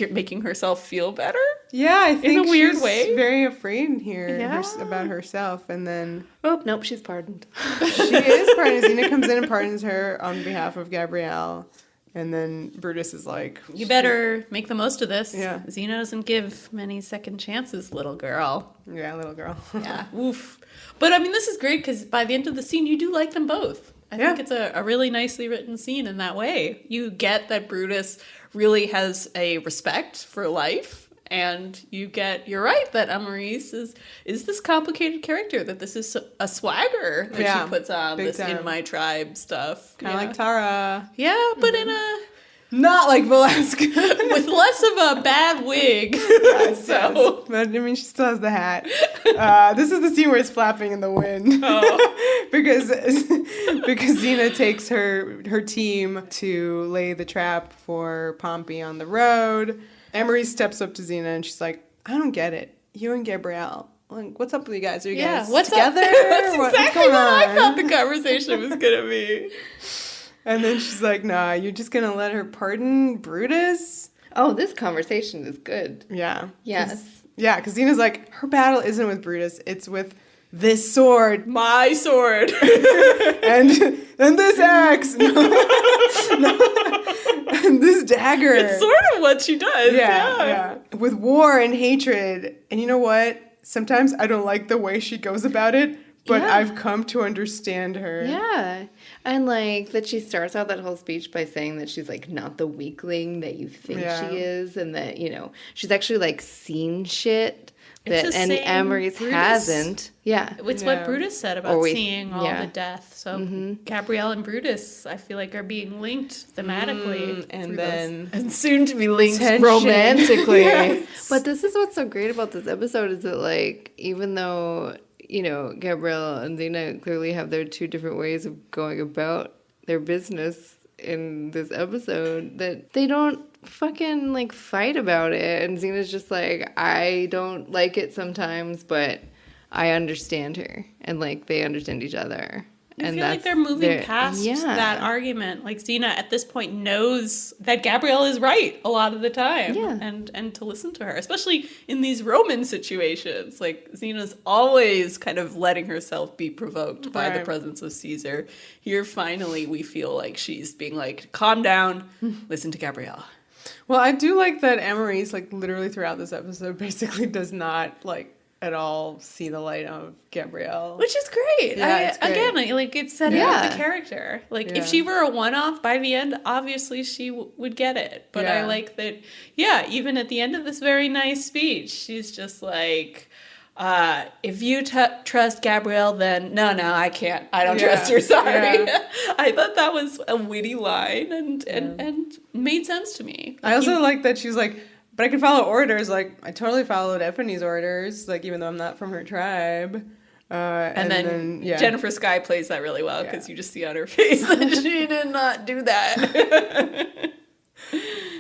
S3: making herself feel better?
S1: Yeah, I think
S3: in a weird
S1: she's
S3: way.
S1: Very afraid here about herself, and then
S2: nope, she's pardoned.
S1: She is pardoned. Xena comes in and pardons her on behalf of Gabrielle. And then Brutus is like,
S3: you better make the most of this.
S1: Yeah.
S3: Xena doesn't give many second chances, little girl.
S1: Yeah, little girl.
S3: Yeah. Oof. But I mean, this is great because by the end of the scene, you do like them both. I think it's a really nicely written scene in that way. You get that Brutus really has a respect for life. And you're right, that Amarice is this complicated character, that this is a swagger that she puts on, this time. In my tribe stuff.
S1: Kind of like Tara.
S3: Yeah, but in a...
S1: Not like Velasca.
S3: With less of a bad wig.
S1: Yes. But, I mean, she still has the hat. This is the scene where it's flapping in the wind.
S3: Oh.
S1: because Xena takes her team to lay the trap for Pompey on the road. Amarice steps up to Xena and she's like, I don't get it. You and Gabrielle. Like, what's up with you guys? Are you guys together?
S3: That's
S1: what's
S3: exactly
S1: going
S3: what
S1: on?
S3: I thought the conversation was going to be.
S1: And then she's like, nah, you're just going to let her pardon Brutus?
S2: Oh, this conversation is good.
S1: Yeah.
S2: Yes.
S1: Yeah, because Xena's like, her battle isn't with Brutus, it's with this sword.
S3: My sword.
S1: and this axe. And this dagger.
S3: It's sort of what she does.
S1: Yeah. With war and hatred. And you know what? Sometimes I don't like the way she goes about it, but I've come to understand her.
S2: Yeah. And, like, that she starts out that whole speech by saying that she's, like, not the weakling that you think she is. And that, you know, she's actually, like, seen shit that and Amarice hasn't. Yeah.
S3: It's what Brutus said about seeing all the death. So Gabrielle and Brutus, I feel like, are being linked thematically.
S2: And soon to be linked romantically. Yes. But this is what's so great about this episode is that, like, even though, you know, Gabrielle and Xena clearly have their two different ways of going about their business in this episode, that they don't fucking, like, fight about it. And Xena's just like, I don't like it sometimes, but I understand her. And, like, they understand each other.
S3: I feel like they're moving past that argument. Like, Xena at this point knows that Gabrielle is right a lot of the time.
S2: Yeah.
S3: And to listen to her, especially in these Roman situations. Like, Xena's always kind of letting herself be provoked by the presence of Caesar. Here, finally, we feel like she's being like, calm down, listen to Gabrielle.
S1: Well, I do like that Amarice, like, literally throughout this episode, basically does not, like, at all see the light of Gabrielle.
S3: Which is great.
S1: Yeah, it's great.
S3: Again, like, it's setting up the character. Like, if she were a one-off, by the end, obviously she would get it. But I like that, even at the end of this very nice speech, she's just like, if you trust Gabrielle, then no, I can't. I don't trust her, sorry. Yeah. I thought that was a witty line and made sense to me.
S1: Like, I also like that she's like, but I can follow orders. Like, I totally followed Ephony's orders, like, even though I'm not from her tribe.
S3: And then Jennifer Skye plays that really well because you just see on her face that she did not do that.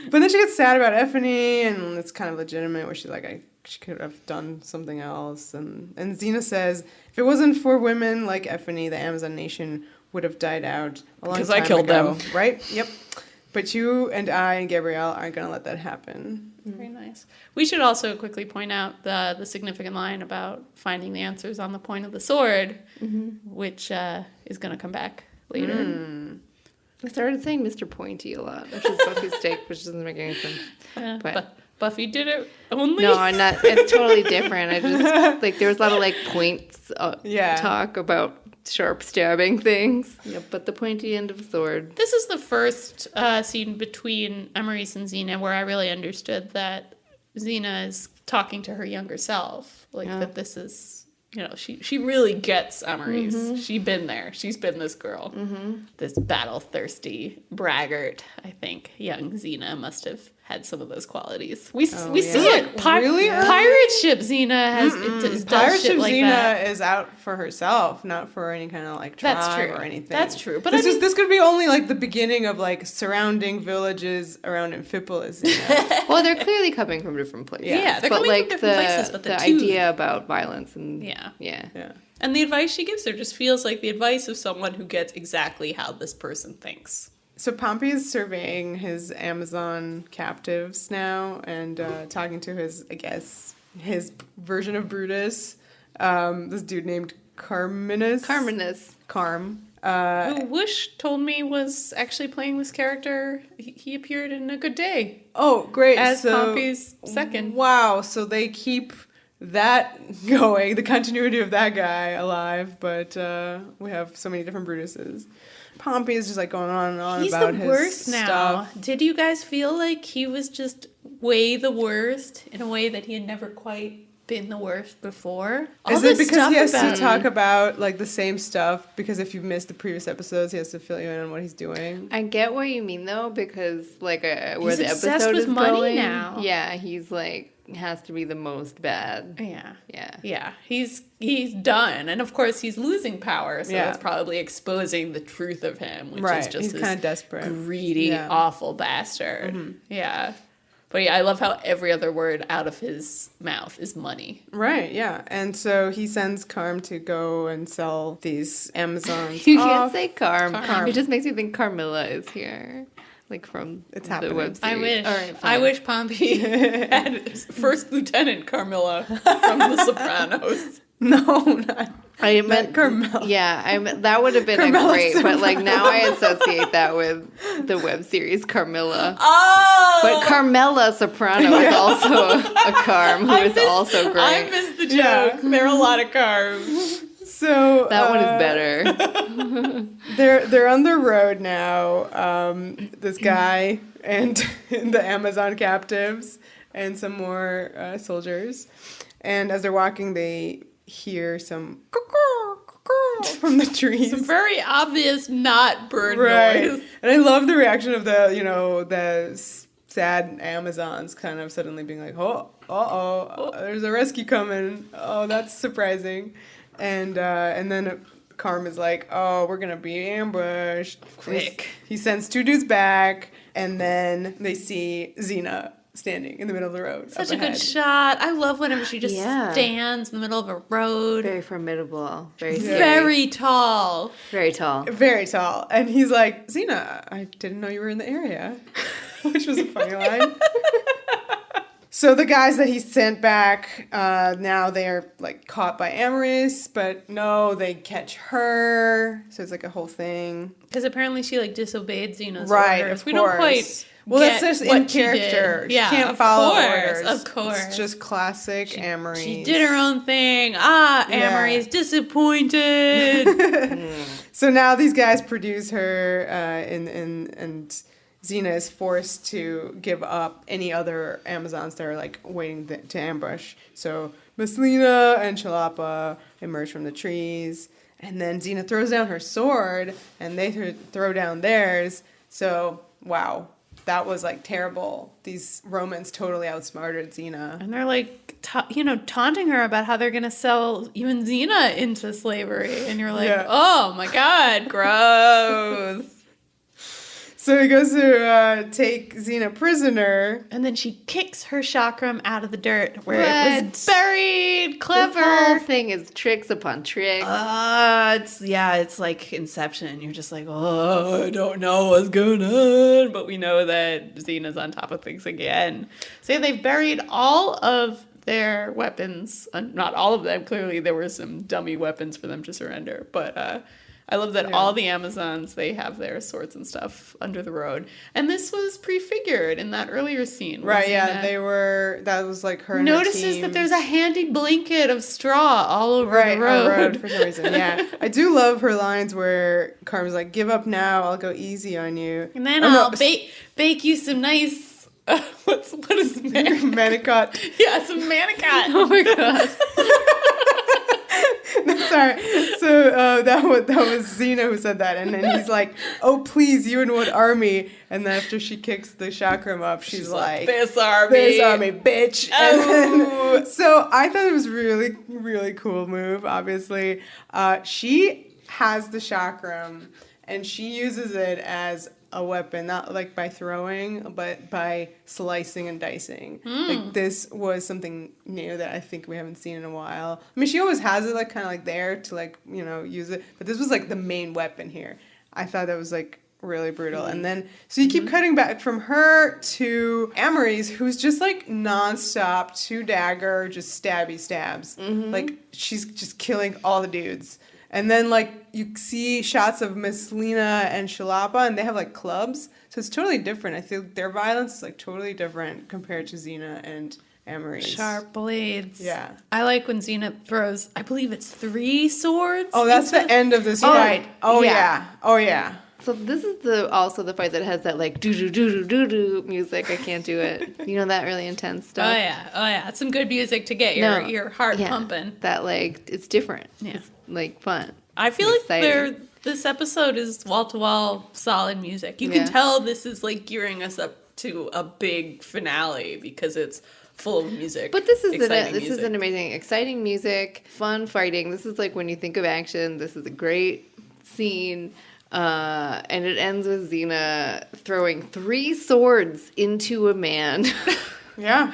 S1: But then she gets sad about Ephiny, and it's kind of legitimate where she's like, she could have done something else. And Xena says, if it wasn't for women like Ephiny, the Amazon nation would have died out a long time ago.
S3: Because I killed them.
S1: Right? Yep. But you and I and Gabrielle aren't going to let that happen.
S4: Very nice. We should also quickly point out the significant line about finding the answers on the point of the sword, which is going to come back later.
S2: I started saying Mr. Pointy a lot, which is Buffy's take, which doesn't make any sense.
S4: But Buffy did it only.
S2: No, I'm not. It's totally different. I just like there was a lot of like points talk about sharp stabbing things. Yeah, but the pointy end of a sword.
S4: This is the first scene between Amarice and Xena where I really understood that Xena is talking to her younger self. Like that this is. You know, she really gets Amarice. She's been there. She's been this girl. This battle-thirsty braggart, I think. Young Xena must have had some of those qualities. We see it. Pirate Ship Xena has
S1: Pirate Ship
S4: like
S1: Xena
S4: that.
S1: is out for herself, not for any kind of like tribe or anything.
S4: That's true. But
S1: this could be only like the beginning of like surrounding villages around Amphipolis.
S2: Well, they're clearly coming from different places.
S4: Yeah, they're coming from different places, but
S2: the idea about violence and yeah.
S4: And the advice she gives her just feels like the advice of someone who gets exactly how this person thinks.
S1: So Pompey is surveying his Amazon captives now and talking to his version of Brutus, this dude named Carminus. Carm.
S4: Who Whoosh told me was actually playing this character. He appeared in A Good Day.
S1: Oh, great.
S4: As Pompey's second.
S1: Wow, so they keep that going, the continuity of that guy alive, but we have so many different Brutuses. Pompey is just like going on and on about his stuff. He's the worst now.
S4: Did you guys feel like he was just way the worst in a way that he had never quite been the worst before?
S1: Is it because he has to talk about like the same stuff? Because if you've missed the previous episodes, he has to fill you in on what he's doing.
S2: I get what you mean though, because like where
S4: he's
S2: the episode is
S4: money
S2: going
S4: now.
S2: Yeah, he's like has to be the most bad.
S4: Yeah. He's done, and of course he's losing power, so it's probably exposing the truth of him, which is just
S1: he's kind of desperate,
S4: greedy, awful bastard. Yeah. But I love how every other word out of his mouth is money.
S1: Right, yeah. And so he sends Carm to go and sell these Amazons.
S2: You can't say Carm. It just makes me think Carmilla is here. Like from the web series.
S4: I wish.
S2: All right,
S4: I wish Pompey had First Lieutenant Carmilla from The Sopranos.
S1: No, not.
S2: I meant
S1: Carmella.
S2: Yeah, that would have been
S1: Carmella
S2: great.
S1: Soprano.
S2: But like now I associate that with the web series Carmilla.
S3: Oh,
S2: but Carmella Soprano is also a Carm who is also great.
S3: I missed the joke. There are a lot of Carms.
S1: So
S2: that one is
S1: better. They're on the road now. This guy and the Amazon captives and some more soldiers. And as they're walking, they hear some from the trees.
S4: Some very obvious not bird noise.
S1: And I love the reaction of the sad Amazons kind of suddenly being like, there's a rescue coming. Oh, that's surprising. And then Carm is like, oh, we're going to be ambushed.
S4: Quick.
S1: He sends two dudes back, and then they see Xena standing in the middle of the road.
S4: Such a good shot. I love whenever she just stands in the middle of a road.
S2: Very formidable. Very scary.
S4: Very tall.
S2: Very tall.
S1: Very tall. And he's like, Xena, I didn't know you were in the area. Which was a funny line. So the guys that he sent back, now they're like caught by Amarice, but no, they catch her. So it's like a whole thing.
S4: Because apparently she like disobeyed Xena's
S1: orders.
S4: We don't quite.
S1: Well, that's just in character. She can't follow orders.
S4: Of course.
S1: It's just classic Amarice.
S4: She did her own thing. Amarice, disappointed.
S1: So now these guys produce her, and Xena is forced to give up any other Amazons that are like waiting to ambush. So Messalina and Chalapa emerge from the trees, and then Xena throws down her sword, and they throw down theirs. So wow, that was like terrible. These Romans totally outsmarted Xena,
S4: and they're like taunting her about how they're gonna sell even Xena into slavery, and you're like, oh my god, gross.
S1: So he goes to take Xena prisoner.
S4: And then she kicks her chakram out of the dirt where it was buried. clever.
S2: This whole thing is tricks upon tricks.
S3: It's like Inception. You're just like, oh, I don't know what's going on, but we know that Xena's on top of things again.
S4: So they've buried all of their weapons. Not all of them. Clearly, there were some dummy weapons for them to surrender. But I love that all the Amazons, they have their swords and stuff under the road. And this was prefigured in that earlier scene.
S1: Right, yeah, that was like her
S4: notices that there's a handy blanket of straw all over the road.
S1: For some reason, yeah. I do love her lines where Carmen's like, give up now, I'll go easy on you.
S4: And then I'll bake you some nice... what is manicotti?
S1: Manicotti.
S4: Yeah, some manicotti. Oh my god.
S1: Sorry. So that was Xena who said that, and then he's like, "Oh please, you and what army?" And then after she kicks the chakram up, she's like,
S3: "This army,
S1: bitch." Oh. So I thought it was really, really cool move. Obviously, she has the chakram, and she uses it as a weapon, not like by throwing, but by slicing and dicing. Like this was something new that I think we haven't seen in a while. I mean, she always has it like kind of like there to like, you know, use it, but this was like the main weapon here. I thought that was like really brutal. And then so you keep cutting back from her to Amarice, who's just like nonstop 2-dagger, just stabby stabs. Like she's just killing all the dudes. And then, like, you see shots of Miss Lena and Shalapa, and they have, like, clubs. So it's totally different. I think their violence is, like, totally different compared to Xena and Amarice.
S4: Sharp blades.
S1: Yeah.
S4: I like when Xena throws, I believe it's 3 swords.
S1: Oh, that's the end of this fight. Oh, yeah. Oh, yeah.
S2: So this is also the fight that has that like doo doo doo doo doo doo music. I can't do it. You know, that really intense stuff.
S4: Oh yeah. It's some good music to get your heart pumping.
S2: That like it's different.
S4: Yeah.
S2: It's like fun.
S4: I feel like this episode is wall to wall solid music. You can tell this is like gearing us up to a big finale because it's full of music.
S2: But this is an amazing, exciting music, fun fighting. This is like when you think of action. This is a great scene. And it ends with Xena throwing 3 swords into a man.
S1: Yeah.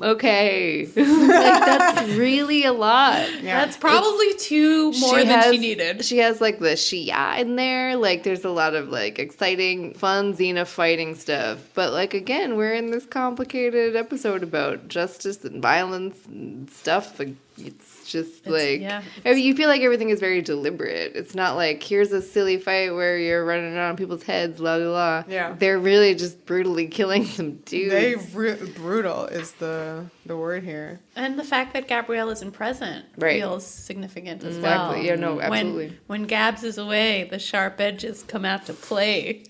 S2: Okay. Like, that's really a lot.
S4: Yeah. That's probably 2 more than she needed.
S2: She has, like, the Shia in there. Like, there's a lot of, like, exciting, fun Xena fighting stuff. But, like, again, we're in this complicated episode about justice and violence and stuff. Like, it's just like... Yeah, I mean, you feel like everything is very deliberate. It's not like, here's a silly fight where you're running around people's heads, blah, blah, blah.
S1: Yeah.
S2: They're really just brutally killing some dudes.
S1: Brutal is the word here.
S4: And the fact that Gabrielle isn't present feels significant as well.
S2: Exactly. Yeah, no, absolutely.
S4: When Gabs is away, the sharp edges come out to play.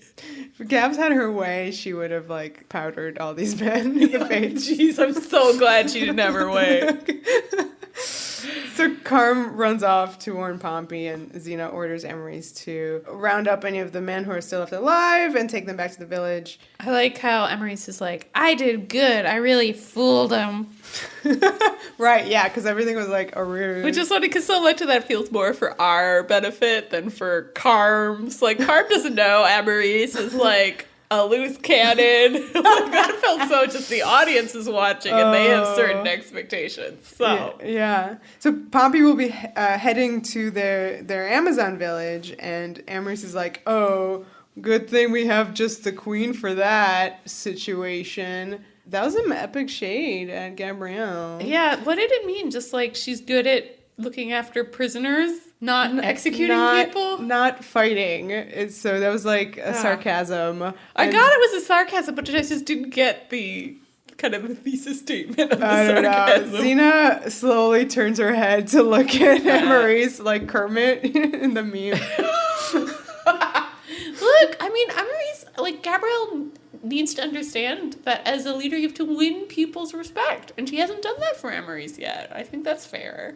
S1: If Gabs had her way, she would have, like, powdered all these men in the face.
S3: Jeez, I'm so glad she didn't have her way.
S1: So Carm runs off to warn Pompey, and Xena orders Amarice to round up any of the men who are still left alive and take them back to the village.
S4: I like how Amarice is like, I did good. I really fooled him.
S1: Right, yeah, because everything was like a ruse.
S3: Which is funny, because so much of that feels more for our benefit than for Carm's. Like, Carm doesn't know Amarice is like a loose cannon. Like, that felt so just the audience is watching and they have certain expectations. So
S1: yeah. So Pompey will be heading to their Amazon village, and Amarice is like, oh, good thing we have just the queen for that situation. That was some epic shade at Gabrielle.
S4: Yeah, what did it mean? Just like she's good at looking after prisoners, not executing people?
S1: Not fighting. So that was like a sarcasm.
S3: I got it was a sarcasm, but I just didn't get the kind of thesis statement of the sarcasm.
S1: Xena slowly turns her head to look at Amarice like Kermit in the meme.
S4: Look, I mean, Amarice, like, Gabrielle needs to understand that as a leader you have to win people's respect, and she hasn't done that for Amarice yet. I think that's fair.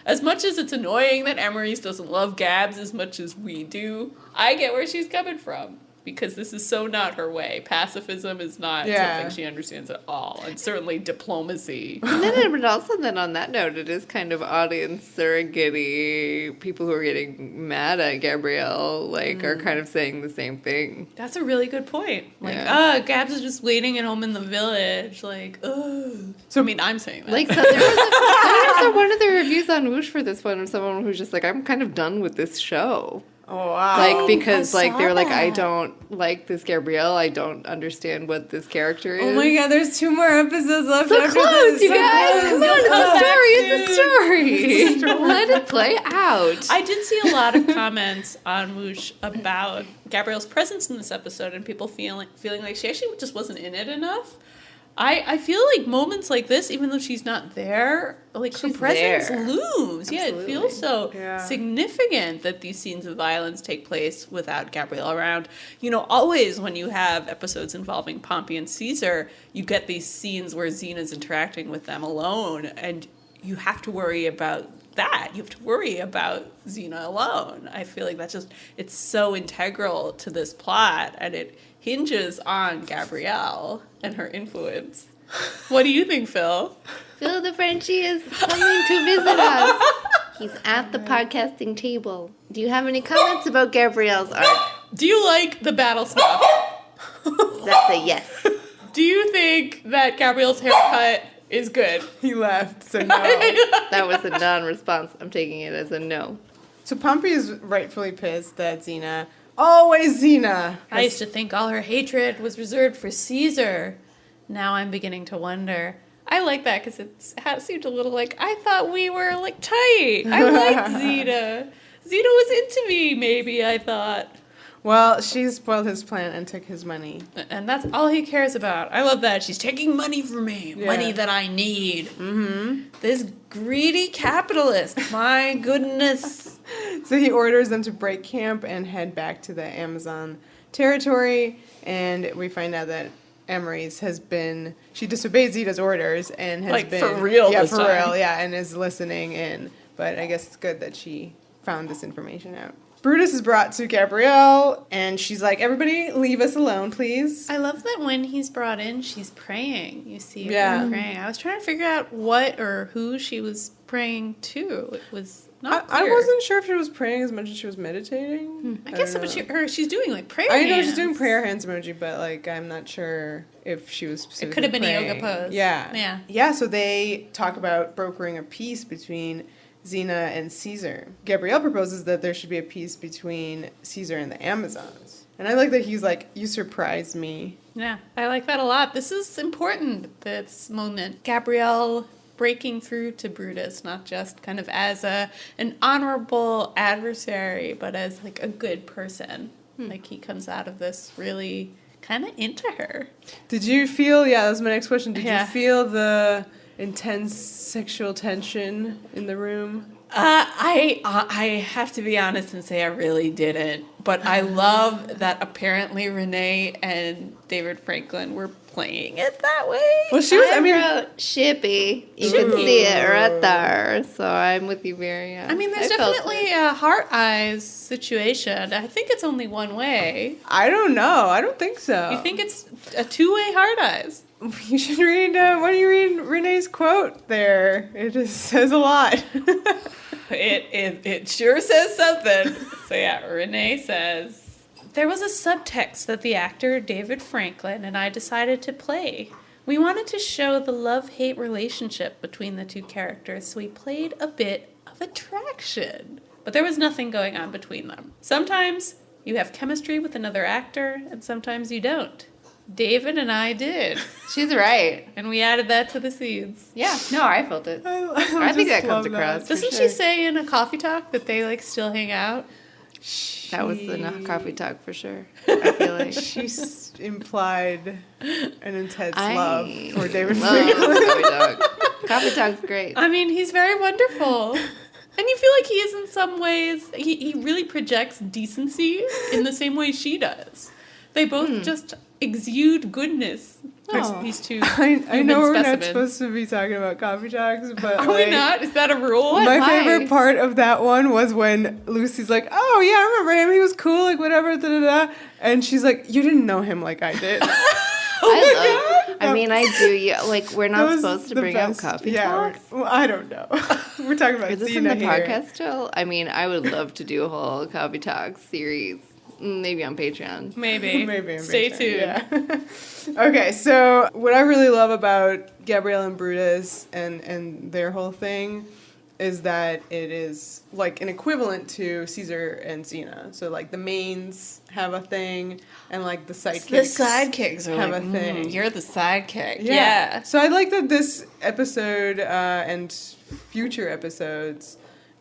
S4: As much as it's annoying that Amarice doesn't love Gabs as much as we do, I get where she's coming from. Because this is so not her way. Pacifism is not something she understands at all. And certainly diplomacy.
S2: But also on that note, it is kind of audience surrogate. People who are getting mad at Gabrielle, like, are kind of saying the same thing.
S4: That's a really good point. Like, Gabs is just waiting at home in the village. Like, ugh.
S3: So, I mean, I'm saying that.
S2: Like, so there was one of reviews on Whoosh for this one of someone who's just like, I'm kind of done with this show.
S1: Oh, wow.
S2: Like, because, like, they were like, I
S3: that.
S2: don't like this Gabrielle. I don't understand what this character is.
S1: Oh my god, there's 2 more episodes left
S2: So
S1: after
S2: close,
S1: this.
S2: you
S1: So
S2: guys.
S1: close.
S2: Come on, it's a story. It's a story. Let it play out.
S3: I did see a lot of comments on Whoosh about Gabrielle's presence in this episode and people feeling like she actually just wasn't in it enough. I feel like moments like this, even though she's not there, like her
S2: She's
S3: presence
S2: there.
S3: looms. Yeah, it
S2: Absolutely.
S3: feels so
S1: Yeah.
S3: significant that these scenes of violence take place without Gabrielle around. You know, always when you have episodes involving Pompey and Caesar, you get these scenes where Xena's interacting with them alone, and you have to worry about that. You have to worry about Xena alone. I feel like it's so integral to this plot, and it hinges on Gabrielle and her influence. What do you think, Phil?
S2: Phil the Frenchie is coming to visit us. He's at the podcasting table. Do you have any comments about Gabrielle's art?
S3: Do you like the battle stuff?
S2: That's a yes.
S3: Do you think that Gabrielle's haircut is good?
S1: He left, so no.
S2: That was a non-response. I'm taking it as a no.
S1: So Pompey is rightfully pissed that Xena, always Xena.
S4: I used to think all her hatred was reserved for Caesar. Now I'm beginning to wonder.
S3: I like that because it seemed a little like, I thought we were like tight. I liked Xena. Xena was into me, maybe, I thought.
S1: Well, she spoiled his plan and took his money.
S3: And that's all he cares about. I love that. She's taking money from me.
S1: Yeah.
S3: Money that I need. Mm-hmm. This greedy capitalist. My goodness.
S1: So he orders them to break camp and head back to the Amazon territory, and we find out that Amarice she disobeyed Zeta's orders and has
S3: Like,
S1: been...
S3: for real
S1: Yeah,
S3: this
S1: for
S3: time.
S1: real, yeah, and is listening in. But I guess it's good that she found this information out. Brutus is brought to Gabrielle, and she's like, everybody leave us alone, please.
S4: I love that when he's brought in, she's praying. You see her
S1: Yeah.
S4: praying. I was trying to figure out what or who she was praying to. It was not
S1: I
S4: clear.
S1: wasn't sure if she was praying as much as she was meditating.
S3: I guess
S1: don't
S3: but
S1: know.
S3: she's doing like prayer
S1: I know she's
S3: hands.
S1: doing prayer hands emoji, but like I'm not sure if she was specifically
S3: could have been a yoga
S1: praying.
S3: pose.
S1: Yeah.
S3: Yeah.
S1: Yeah, so they talk about brokering a peace between Xena and Caesar. Gabrielle proposes that there should be a peace between Caesar and the Amazons. And I like that he's like, you surprised me.
S3: Yeah, I like that a lot. This is important, this moment. Gabrielle breaking through to Brutus, not just kind of as an honorable adversary, but as like a good person. Like he comes out of this really kind of into her.
S1: Did you feel, that was my next question, did
S3: Yeah.
S1: you feel the intense sexual tension in the room?
S3: I have to be honest and say I really didn't. But I love that apparently Renee and David Franklin were playing it that way.
S1: Well, she was, I mean,
S2: wrote shippy. You can see it right there. So I'm with you, Vera.
S3: I mean, there's
S2: felt
S3: definitely
S2: it.
S3: a heart-eyes situation. I think it's only one way.
S1: I don't know. I don't think so.
S3: You think it's a two-way heart-eyes?
S1: You should read, why don't you read Renee's quote there? It just says a lot.
S3: It sure says something. So yeah, Renee says, there was a subtext that the actor David Franklin and I decided to play. We wanted to show the love-hate relationship between the two characters, so we played a bit of attraction. But there was nothing going on between them. Sometimes you have chemistry with another actor, and sometimes you don't. David and I did.
S2: She's right.
S3: And we added that to the scenes.
S2: Yeah. No, I felt it. I think that comes across.
S3: Doesn't she say in a coffee talk that they like still hang out?
S2: That was the coffee talk for sure. I feel like.
S1: She's implied an intense love for David
S2: Love
S1: Franklin.
S2: coffee talk. Coffee talk's great.
S3: I mean, he's very wonderful. And you feel like he is in some ways, he really projects decency in the same way she does. They both just exude goodness. These two
S1: I know we're not
S3: specimens.
S1: supposed to be talking about coffee talks, but
S3: Are we not? Is that a rule?
S1: My
S2: Why?
S1: favorite part of that one was when Lucy's like, "Oh yeah, I remember him. He was cool, like whatever." Da, da, da. And she's like, "You didn't know him like I did."
S2: I mean, I do. Yeah, like we're
S1: That
S2: not
S1: was
S2: supposed to
S1: the
S2: bring
S1: best.
S2: up coffee
S1: Yeah,
S2: talks.
S1: well, I don't know. We're talking about
S2: Is this
S1: Xena
S2: in the
S1: here.
S2: podcast still? I mean, I would love to do a whole coffee talk series, maybe on Patreon.
S3: Maybe.
S1: Maybe.
S3: Stay tuned.
S1: Yeah. Okay, so what I really love about Gabrielle and Brutus and their whole thing is that it is like an equivalent to Caesar and Xena. So like the mains have a thing, and like the sidekicks
S3: are
S1: have
S3: like,
S1: a thing.
S3: You're the sidekick. Yeah.
S1: So I like that this episode and future episodes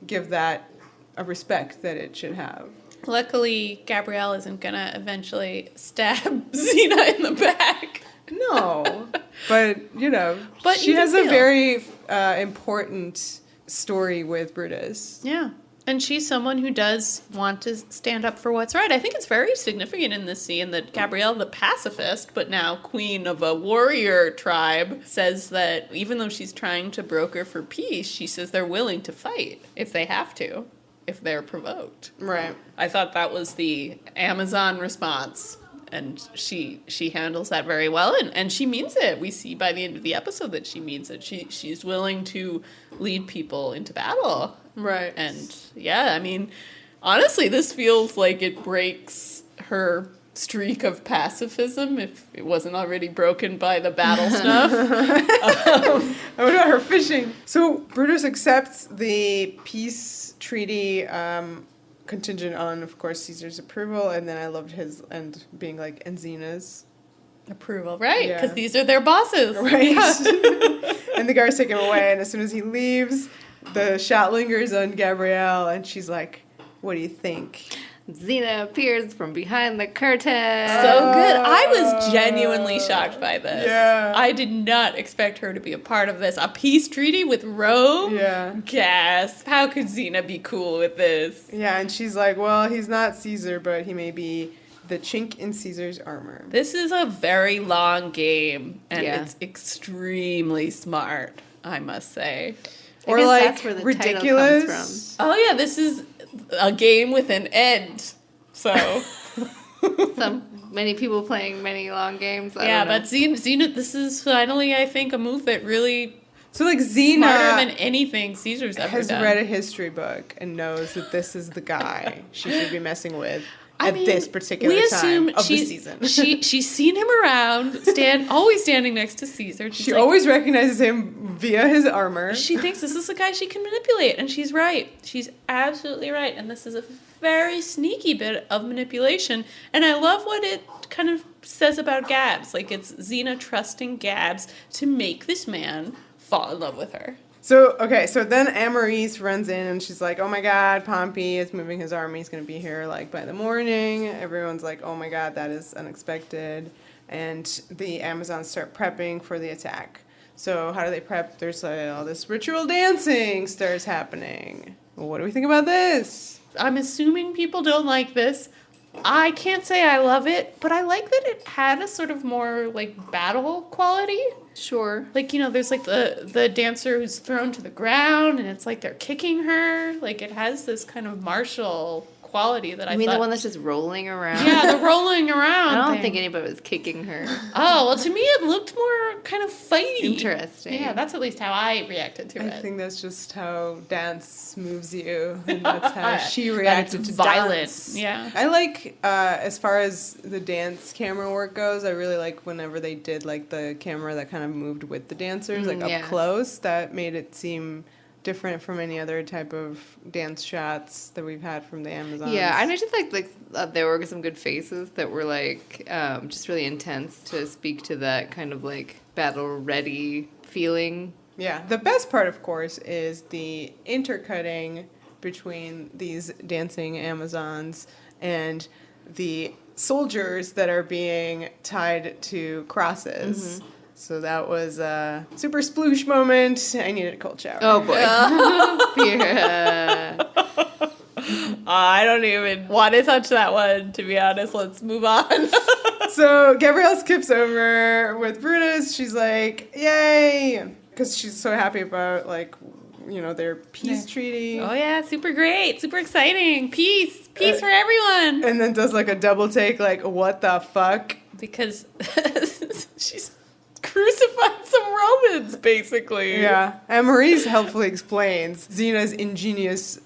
S1: give that a respect that it should have.
S4: Luckily, Gabrielle isn't going to eventually stab Xena in the back.
S1: No. But,
S4: But
S1: she
S4: you
S1: has
S4: can
S1: a
S4: feel.
S1: very important story with Brutus.
S4: Yeah. And she's someone who does want to stand up for what's right. I think it's very significant in this scene that Gabrielle, the pacifist, but now queen of a warrior tribe, says that even though she's trying to broker for peace, she says they're willing to fight if they have to, if they're provoked.
S1: Right.
S4: I thought that was the Amazon response. And she handles that very well, and she means it. We see by the end of the episode that she means it. She's willing to lead people into battle.
S1: Right.
S4: And yeah, I mean, honestly, this feels like it breaks her streak of pacifism, if it wasn't already broken by the battle stuff.
S1: What about her fishing? So Brutus accepts the peace treaty contingent on, of course, Caesar's approval, and then I loved his and being like, and Xena's
S4: Approval, right?
S1: Yeah.
S4: Because these are their bosses.
S1: right. And the guards take him away, and as soon as he leaves, the shot lingers on Gabrielle, and she's like, what do you think?
S2: Xena appears from behind the curtain.
S4: So good. I was genuinely shocked by this.
S1: Yeah.
S4: I did not expect her to be a part of this. A peace treaty with Rome?
S1: Yeah.
S4: Gasp. How could Xena be cool with this?
S1: Yeah, and she's like, well, he's not Caesar, but he may be the chink in Caesar's armor.
S4: This is a very long game, and
S2: Yeah.
S4: it's extremely smart, I must say.
S2: I
S1: Or
S2: guess
S1: like
S2: that's where the title
S1: ridiculous.
S2: comes
S4: Oh yeah, this is a game with an end. So
S2: So many people playing many long games. I
S4: yeah,
S2: don't know.
S4: but Xena, this is finally, I think, a move that really
S1: So like
S4: smarter than
S1: Xena
S4: anything Caesar's ever
S1: has
S4: done.
S1: read a history book and knows that this is the guy she should be messing with
S4: I
S1: at
S4: mean,
S1: this particular
S4: we
S1: time
S4: assume
S1: of the
S4: she-
S1: season.
S4: She's seen him around, always standing next to Caesar. She's
S1: She
S4: like,
S1: always recognizes him via his armor.
S4: she thinks this is the guy she can manipulate, and she's right. She's absolutely right, and this is a very sneaky bit of manipulation. And I love what it kind of says about Gabs. Like, it's Xena trusting Gabs to make this man fall in love with her.
S1: So then Amarice runs in and she's like, oh my god, Pompey is moving his army. He's going to be here like by the morning. Everyone's like, oh my god, that is unexpected. And the Amazons start prepping for the attack. So how do they prep? There's all this ritual dancing starts happening. Well, what do we think about this?
S4: I'm assuming people don't like this. I can't say I love it, but I like that it had a sort of more, like, battle quality.
S2: Sure.
S4: Like, there's, like, the dancer who's thrown to the ground, and it's like they're kicking her. Like, it has this kind of martial quality that I
S2: I mean,
S4: thought...
S2: the one that's just rolling around?
S4: Yeah, the rolling around
S2: I don't
S4: thing.
S2: think anybody was kicking her.
S4: Oh, well, to me it looked more kind of fighty.
S2: Interesting.
S4: Yeah, that's at least how I reacted to
S1: I
S4: it.
S1: think that's just how dance moves you. And that's how she reacted
S4: That it's
S1: to
S4: violent.
S1: dance.
S4: Yeah.
S1: I like, as far as the dance camera work goes, I really like whenever they did, like, the camera that kind of moved with the dancers, like,
S2: yeah.
S1: up close. That made it seem different from any other type of dance shots that we've had from the Amazons.
S2: Yeah, I just like there were some good faces that were like just really intense to speak to that kind of like battle ready feeling.
S1: Yeah, the best part, of course, is the intercutting between these dancing Amazons and the soldiers that are being tied to crosses.
S2: Mm-hmm.
S1: So that was a super sploosh moment. I needed a cold shower.
S2: Oh boy. Vera.
S4: I don't even want to touch that one, to be honest. Let's move on.
S1: So Gabrielle skips over with Brutus. She's like, yay! Because she's so happy about, like, their peace treaty.
S4: Oh, yeah, super great. Super exciting. Peace. Peace for everyone.
S1: And then does, like, a double take, like, what the fuck?
S4: Because she's crucified some Romans, basically.
S1: Yeah. And Maurice helpfully explains Xena's ingenious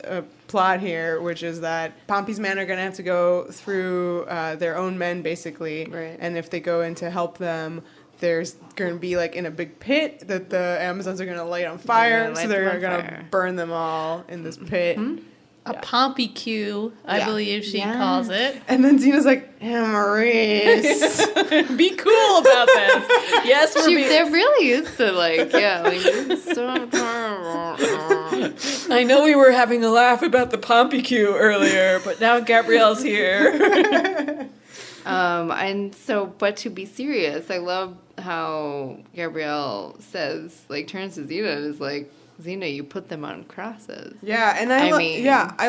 S1: plot here, which is that Pompey's men are going to have to go through their own men, basically.
S2: Right.
S1: And if they go in to help them, there's going to be like in a big pit that the Amazons are going to light on fire. So they're going to burn them all in this pit.
S4: A Pompey Q, I believe she calls it.
S1: And then Xena's like, Amarice.
S3: Be cool about this. Yes,
S2: they're really used to
S3: I know we were having a laugh about the Pompey Q earlier, but now Gabrielle's here.
S2: But to be serious, I love how Gabrielle says, like, turns to Xena and is like, Xena, you put them on crosses.
S1: Yeah, and I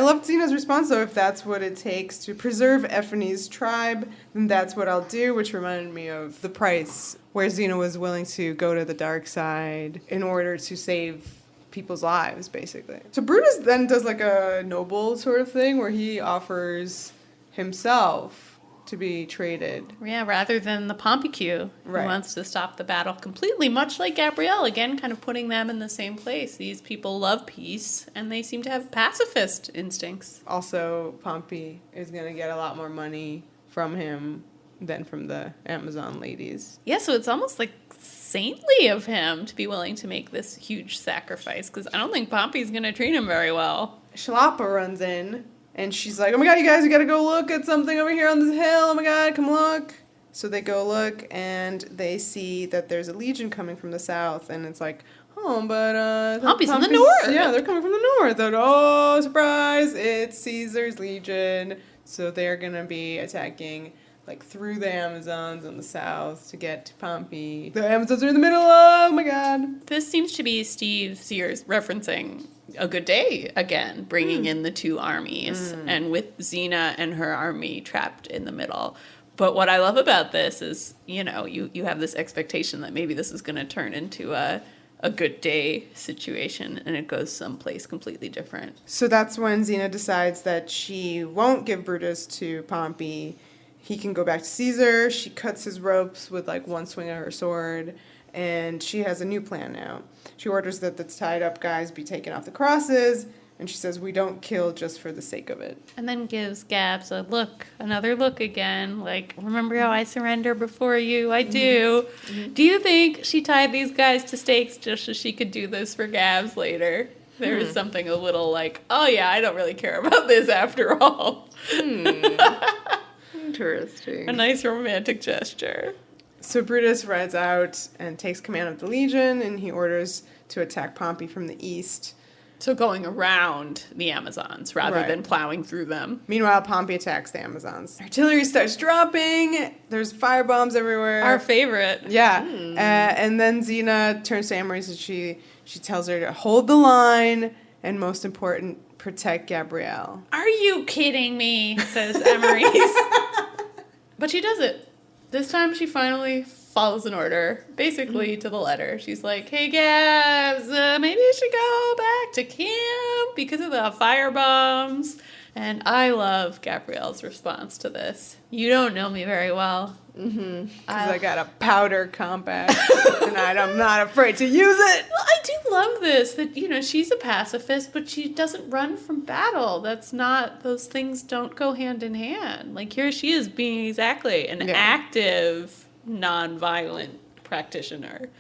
S1: loved Xena's response, though. If that's what it takes to preserve Ephony's tribe, then that's what I'll do, which reminded me of The Price, where Xena was willing to go to the dark side in order to save people's lives, basically. So Brutus then does like a noble sort of thing where he offers himself to be traded.
S4: Yeah, rather than the Pompey Q, who wants to stop the battle completely, much like Gabrielle, again, kind of putting them in the same place. These people love peace, and they seem to have pacifist instincts.
S1: Also, Pompey is going to get a lot more money from him than from the Amazon ladies.
S4: Yeah, so it's almost like saintly of him to be willing to make this huge sacrifice, because I don't think Pompey's going to treat him very well.
S1: Shalapa runs in, and she's like, oh my god, you guys, you gotta go look at something over here on this hill. Oh my god, come look. So they go look, and they see that there's a legion coming from the south, and it's like, oh, but
S4: Pompey's from the north.
S1: Yeah, they're coming from the north. And oh, surprise, it's Caesar's legion. So they're gonna be attacking like through the Amazons in the south to get to Pompey. The Amazons are in the middle. Oh my god.
S4: This seems to be Steve Sears referencing A Good Day again, bringing in the two armies, and with Xena and her army trapped in the middle. But what I love about this is, you know, you have this expectation that maybe this is going to turn into a Good Day situation, and it goes someplace completely different.
S1: So that's when Xena decides that she won't give Brutus to Pompey. He can go back to Caesar. She cuts his ropes with like one swing of her sword, and she has a new plan now. She orders that the tied up guys be taken off the crosses, and she says, we don't kill just for the sake of it.
S4: And then gives Gabs a look, another look again, like, remember how I surrender before you? I do. Mm-hmm. Do you think she tied these guys to stakes just so she could do this for Gabs later? There is something a little like, oh yeah, I don't really care about this after all.
S2: Interesting.
S4: A nice romantic gesture.
S1: So Brutus rides out and takes command of the legion, and he orders to attack Pompey from the east.
S4: So going around the Amazons rather than plowing through them.
S1: Meanwhile, Pompey attacks the Amazons. Artillery starts dropping. There's firebombs everywhere.
S4: Our favorite.
S1: Yeah. And then Xena turns to Amarice and she tells her to hold the line and, most important, protect Gabrielle.
S4: Are you kidding me? Says Amarice. But she does it. This time she finally follows an order, basically to the letter. She's like, hey, Gabs, maybe you should go back to camp because of the firebombs. And I love Gabrielle's response to this. You don't know me very well.
S1: Because I got a powder compact, and I'm not afraid to use it.
S4: Well, I do love this, that, you know, she's a pacifist, but she doesn't run from battle. That's not, those things don't go hand in hand. Like, here she is being exactly an active, non-violent practitioner.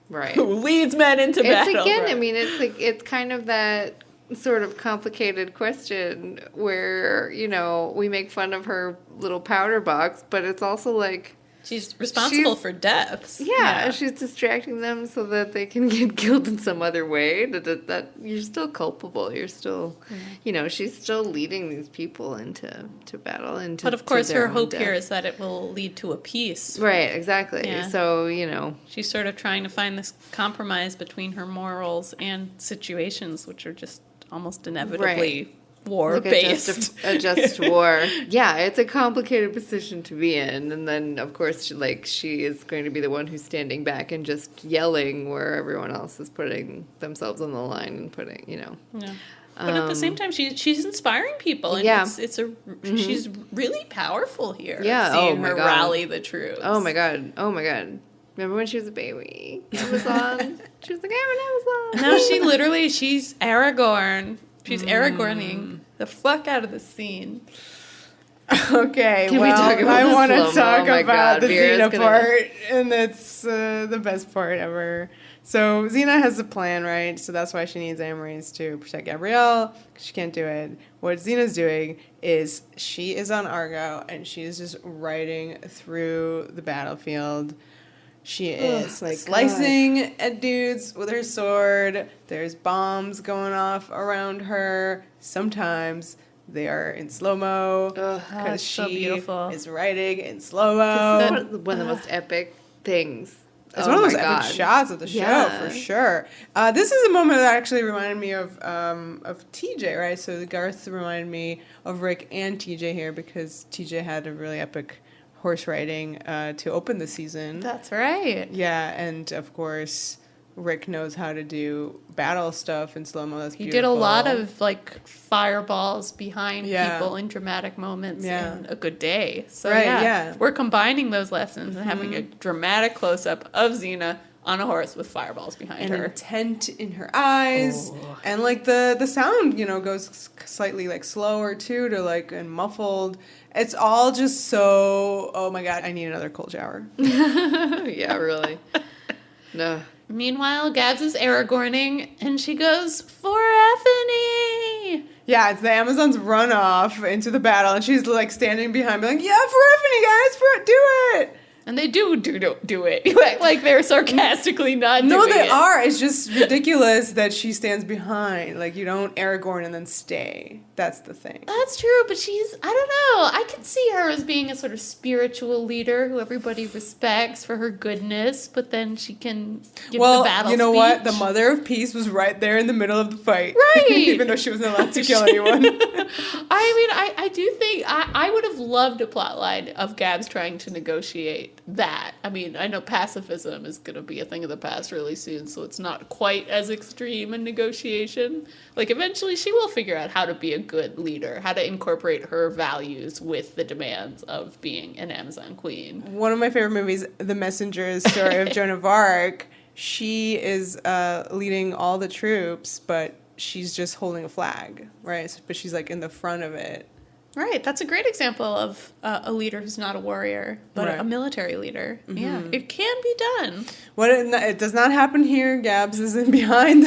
S2: Right.
S4: Who leads men into battle.
S2: Again, I mean, it's like, it's kind of that sort of complicated question where, you know, we make fun of her little powder box, but it's also like
S4: she's responsible for deaths.
S2: Yeah, she's distracting them so that they can get killed in some other way. That you're still culpable. You're still, you know, she's still leading these people into battle. But
S4: of course, her hope here is that it will lead to a peace.
S2: Right, exactly.
S4: Yeah.
S2: So, you know,
S4: she's sort of trying to find this compromise between her morals and situations, which are just almost inevitably war-based.
S2: A just war. Yeah, it's a complicated position to be in. And then, of course, she is going to be the one who's standing back and just yelling where everyone else is putting themselves on the line and putting, you know.
S4: Yeah. But at the same time, she's inspiring people. And she's really powerful here.
S2: Yeah.
S4: Seeing her rally the troops.
S2: Oh, my God. Remember when she was a baby? Amazon? She was like, I'm an Amazon.
S4: No, she's Aragorn. She's Aragorning the fuck out of the scene.
S1: Okay,
S2: Can we talk about
S1: I
S2: the
S1: want to
S2: slow-mo?
S1: talk
S2: Oh my
S1: about
S2: God,
S1: the
S2: Vera's
S1: Xena
S2: gonna-
S1: part, and it's the best part ever. So Xena has a plan, right? So that's why she needs Amarice to protect Gabrielle, because she can't do it. What Xena's doing is she is on Argo, and she is just riding through the battlefield. She is slicing at dudes with her sword. There's bombs going off around her. Sometimes they are in slow-mo because
S4: so
S1: she
S4: beautiful.
S1: is riding in slow-mo.
S2: This is one of the most epic things.
S1: It's one of those epic shots of the show, for sure. This is a moment that actually reminded me of TJ, right? So the Garth reminded me of Rick and TJ here because TJ had a really epic horse riding to open the season.
S4: That's right.
S1: Yeah, and of course, Rick knows how to do battle stuff in slow-mo. That's
S4: He
S1: beautiful.
S4: did a lot of like fireballs behind
S1: Yeah.
S4: people in dramatic moments
S1: Yeah.
S4: in A Good Day. So
S1: Right,
S4: yeah,
S1: yeah.
S4: we're combining those lessons and having a dramatic close-up of Xena on a horse with fireballs behind
S1: and
S4: her.
S1: intent in her eyes, and like the sound, goes slightly like slower too, to like and muffled. It's all just so. Oh my God, I need another cold shower.
S2: Yeah, really. No.
S4: Meanwhile, Gabs is Aragorning, and she goes, "For Ephiny!"
S1: Yeah, it's the Amazons run off into the battle, and she's like standing behind, me, like, "Yeah, for Ephiny, guys, do it!"
S4: And they do it. like they're sarcastically not doing it.
S1: No, they are. It's just ridiculous that she stands behind. Like, you don't Aragorn and then stay. That's the thing.
S4: That's true, but she's, I don't know. I can see her as being a sort of spiritual leader who everybody respects for her goodness, but then she can give the battle
S1: you know
S4: speech.
S1: what? The Mother of Peace was right there in the middle of the fight.
S4: Right.
S1: Even though she wasn't allowed to kill anyone.
S4: I do think I would have loved a plotline of Gabs trying to negotiate that. I mean, I know pacifism is going to be a thing of the past really soon, so it's not quite as extreme in negotiation. Like, eventually she will figure out how to be a good leader, how to incorporate her values with the demands of being an Amazon queen.
S1: One of my favorite movies, The Messenger's story of Joan of Arc. She is leading all the troops, but she's just holding a flag, right? But she's like in the front of it.
S4: Right, that's a great example of a leader who's not a warrior, but
S1: Right.
S4: a military leader. Mm-hmm. Yeah, it can be done.
S1: What it does not happen here. Gabs is in behind,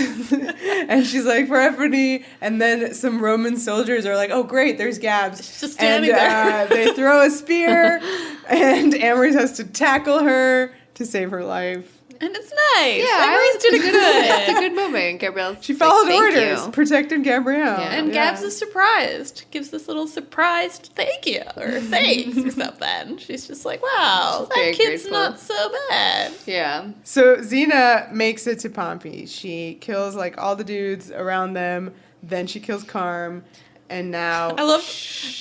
S1: and she's like, for Ephiny, and then some Roman soldiers are like, oh great, there's Gabs.
S4: She's just standing there.
S1: They throw a spear, and Amarice has to tackle her to save her life.
S4: And it's nice.
S2: Yeah,
S4: Amarice did a good
S2: It's a good moment. Gabrielle.
S1: She followed
S2: thank
S1: orders,
S2: you.
S1: protected Gabrielle.
S2: Yeah.
S4: And Gabs is surprised. Gives this little surprised thank you or thanks or something. She's just like, wow,
S2: She's very
S4: that kid's
S2: grateful.
S4: not so bad.
S2: Yeah.
S1: So Xena makes it to Pompey. She kills like all the dudes around them. Then she kills Carm. And now
S3: I love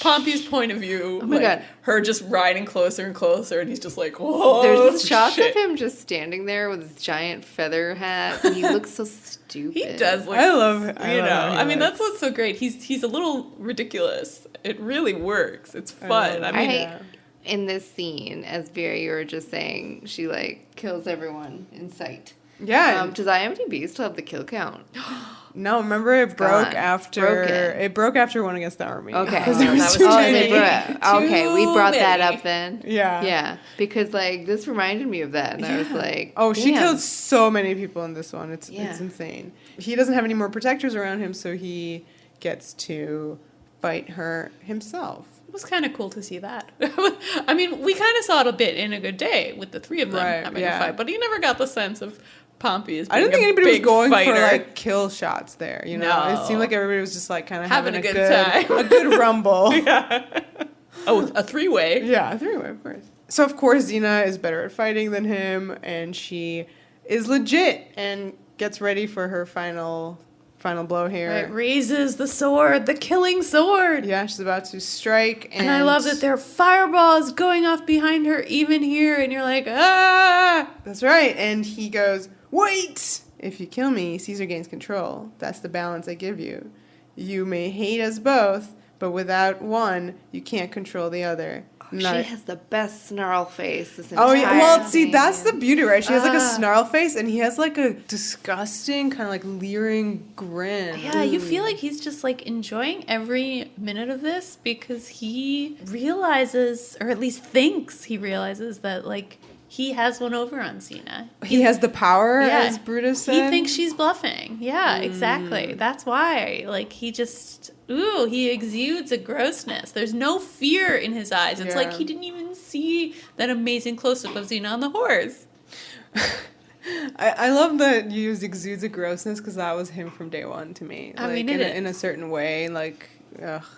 S3: Pompey's point of view.
S2: Oh my God.
S3: Her just riding closer and closer, and he's just like, whoa.
S2: There's shots
S3: shit.
S2: of him just standing there with his giant feather hat, and he looks so stupid.
S3: He does look.
S1: I love
S3: You
S1: how
S3: know,
S1: he
S3: I mean,
S1: looks.
S3: that's what's so great. He's a little ridiculous. It really works. It's fun.
S1: love
S3: I
S1: it.
S3: mean,
S1: Yeah.
S2: In this scene, as Vera, you were just saying, she like kills everyone in sight.
S1: yeah.
S2: Does IMDb still have the kill count?
S1: No, remember it broke
S2: gone.
S1: after
S2: Broken.
S1: it broke after One Against the Army.
S2: Okay.
S1: because there was
S3: that was
S1: too
S3: too
S1: many.
S2: Okay, we brought that
S3: many.
S2: up then.
S1: Yeah.
S2: Yeah, because like this reminded me of that, and I was like,
S1: Oh, she
S2: damn.
S1: killed so many people in this one. It's
S2: Yeah.
S1: insane. He doesn't have any more protectors around him, so he gets to fight her himself.
S4: It was kind of cool to see that. I mean, we kind of saw it a bit in A Good Day with the three of them
S1: Right,
S4: having
S1: yeah.
S4: a fight, but you never got the sense of Pompey as being
S1: I don't think
S4: a
S1: anybody was
S4: big
S1: going
S4: fighter.
S1: for like kill shots there. You know,
S4: No.
S1: it seemed like everybody was just like kind of
S4: Having
S1: having
S4: a good time.
S1: a good rumble.
S3: oh, a three-way.
S1: Yeah, three-way, of course. So, of course, Xena is better at fighting than him, and she is legit and gets ready for her final blow here.
S4: Right, raises the sword, the killing sword.
S1: Yeah, she's about to strike,
S4: And I love that there are fireballs going off behind her even here, and you're like, ah!
S1: That's right, and he goes, wait! If you kill me, Caesar gains control. That's the balance I give you. You may hate us both, but without one, you can't control the other.
S2: She has the best snarl face this entire
S1: well,
S2: thing.
S1: see, that's the beauty, right? She has like a snarl face, and he has like a disgusting kind of like leering grin.
S3: Yeah, you feel like he's just like enjoying every minute of this because he realizes, or at least thinks he realizes, that like he has one over on Xena.
S1: He has the power, as Brutus said.
S3: He thinks she's bluffing. Yeah, exactly. That's why. Like, he just, he exudes a grossness. There's no fear in his eyes. It's like he didn't even see that amazing close-up of Xena on the horse.
S1: I love that you used exudes a grossness because that was him from day one to me.
S3: I
S1: like,
S3: mean,
S1: in a certain way, like...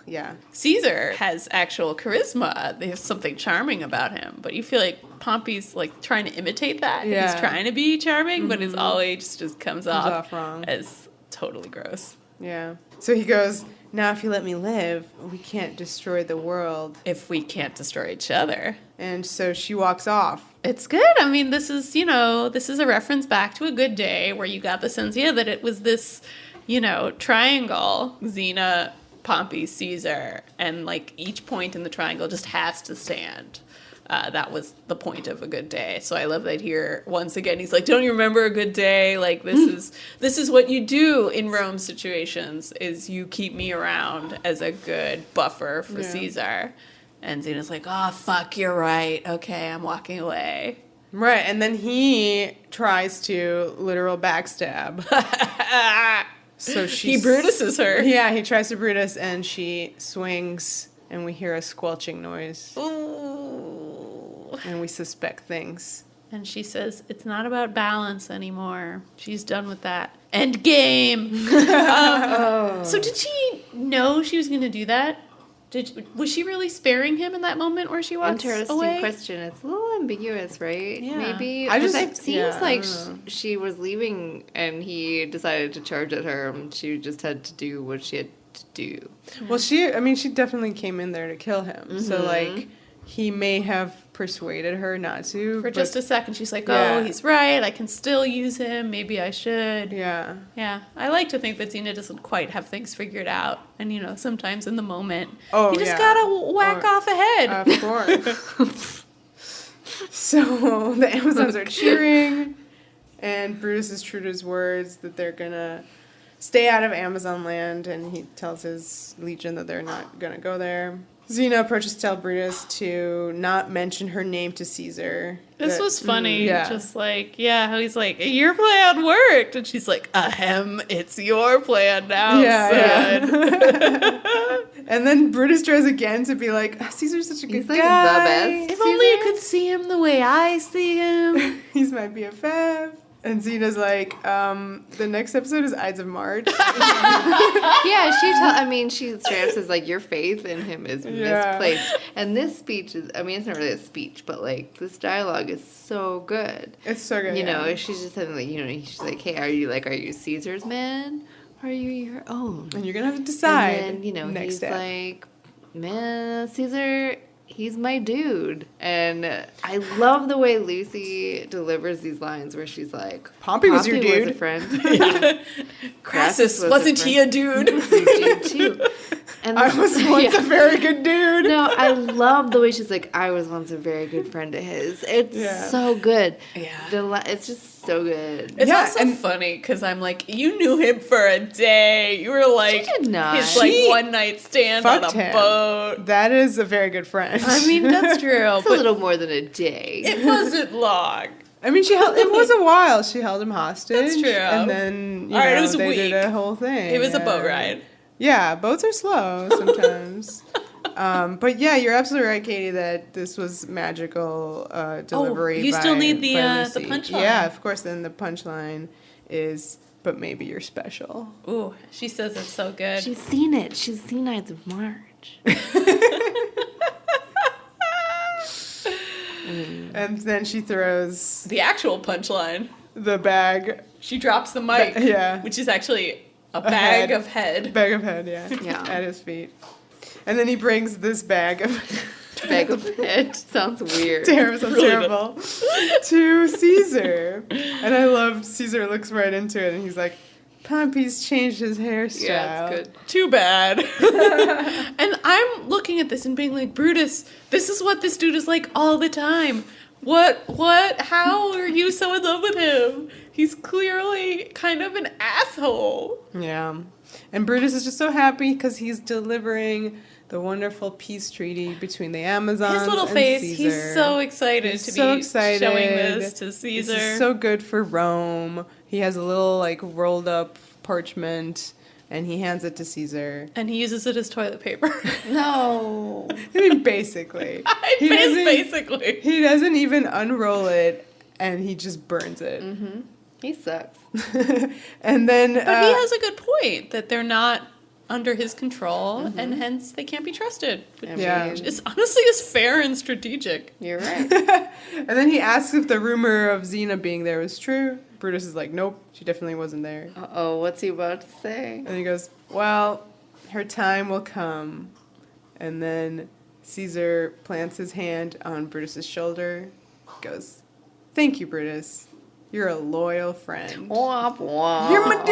S1: yeah.
S3: Caesar has actual charisma. There's something charming about him, but you feel like Pompey's like trying to imitate that.
S1: Yeah.
S3: He's trying to be charming, but it's always just comes off
S1: wrong
S3: as totally gross.
S1: Yeah. So he goes, now if you let me live, we can't destroy the world.
S3: If we can't destroy each other.
S1: And so she walks off.
S3: It's good. I mean, this is a reference back to A Good Day where you got the sense, that it was this, triangle, Xena, Pompey, Caesar, and like each point in the triangle just has to stand. That was the point of A Good Day. So I love that here once again he's like, don't you remember A Good Day? Like this is what you do in Rome situations, is you keep me around as a good buffer for Caesar. And Xena's like, oh fuck, you're right. Okay, I'm walking away.
S1: Right, and then he tries to literal backstab. So
S3: he Brutuses her.
S1: Yeah, he tries to Brutus, and she swings, and we hear a squelching noise.
S3: Ooh.
S1: And we suspect things.
S3: And she says, it's not about balance anymore. She's done with that. Endgame! So did she know she was going to do that? Was she really sparing him in that moment where she walks away?
S2: Question. It's a little ambiguous, right?
S3: Yeah.
S2: Maybe. It seems like she was leaving and he decided to charge at her and she just had to do what she had to do.
S1: Well, she definitely came in there to kill him. Mm-hmm. So, like, he may have persuaded her not to.
S3: For just a second, she's like, oh, he's right. I can still use him. Maybe I should.
S1: Yeah.
S3: Yeah. I like to think that Xena doesn't quite have things figured out. And, sometimes in the moment, you just gotta whack off ahead.
S1: Of course. So the Amazons are cheering, and Brutus is true to his words that they're gonna stay out of Amazon land, and he tells his legion that they're not gonna go there. Xena approaches to tell Brutus to not mention her name to Caesar.
S3: This was funny. Just like, how he's like, your plan worked. And she's like, ahem, it's your plan now, son.
S1: And then Brutus tries again to be like, Caesar's such a good guy.
S2: The best.
S3: If only you could see him the way I see him.
S1: He's my BFF. And Xena's like, the next episode is Ides of March.
S2: She straight up says, like, your faith in him is misplaced. And this speech is, it's not really a speech, but, like, this dialogue is so good.
S1: It's so good,
S2: She's just saying, like, she's like, hey, are you Caesar's man? Or are you your own?
S1: And you're going to have to decide.
S2: And then,
S1: next
S2: he's
S1: step.
S2: like, man, Caesar, he's my dude. And I love the way Lucy delivers these lines where she's like,
S1: Pompey was your dude.
S2: Was a friend.
S3: Crassus, wasn't he a dude?
S2: You too. And
S1: I was once a very good dude.
S2: No, I love the way she's like, I was once a very good friend of his. It's so good.
S3: Yeah.
S2: It's just so good.
S3: It's also funny because I'm like, you knew him for a day. You were like,
S2: she did not.
S3: His like one night stand on a boat.
S1: That is a very good friend.
S3: I mean, that's true.
S2: It's a little more than a day.
S3: It wasn't long.
S1: I mean, it was a while. She held him hostage.
S3: That's true.
S1: And then,
S3: it was a week.
S1: Did a whole thing.
S3: It was a boat ride.
S1: Yeah, boats are slow sometimes. But yeah, you're absolutely right, Katie, that this was magical delivery.
S3: You still need the punchline.
S1: Yeah, of course. Then the punchline is, but maybe you're special.
S3: Ooh, she says it's so good.
S2: She's seen it. She's seen Ides of March.
S1: And then she throws
S3: the actual punchline.
S1: The bag.
S3: She drops the mic. Which is actually a bag of head.
S1: Bag of head, at his feet. And then he brings this bag of
S2: head. Sounds weird.
S1: Terrible. To Caesar. And I love Caesar looks right into it and he's like, Pompey's changed his hairstyle.
S2: Yeah, it's good.
S4: Too bad. And I'm looking at this and being like, Brutus, this is what this dude is like all the time. What, how are you so in love with him? He's clearly kind of an asshole.
S1: Yeah. And Brutus is just so happy because he's delivering the wonderful peace treaty between the Amazons.
S4: His little
S1: and
S4: face,
S1: Caesar.
S4: he's so excited to be showing this to Caesar.
S1: This is so good for Rome. He has a little, like, rolled up parchment, and he hands it to Caesar.
S4: And he uses it as toilet paper.
S2: No.
S1: I mean, basically.
S4: Basically.
S1: He doesn't even unroll it, and he just burns it.
S2: Mm-hmm. He sucks.
S1: And then...
S4: But he has a good point, that they're not under his control, and hence they can't be trusted. Which is honestly is fair and strategic.
S2: You're right.
S1: And then he asks if the rumor of Xena being there was true. Brutus is like, nope, she definitely wasn't there.
S2: Uh-oh, what's he about to say?
S1: And he goes, well, her time will come. And then Caesar plants his hand on Brutus's shoulder, goes, thank you, Brutus. You're a loyal friend.
S2: Womp womp.
S1: You're my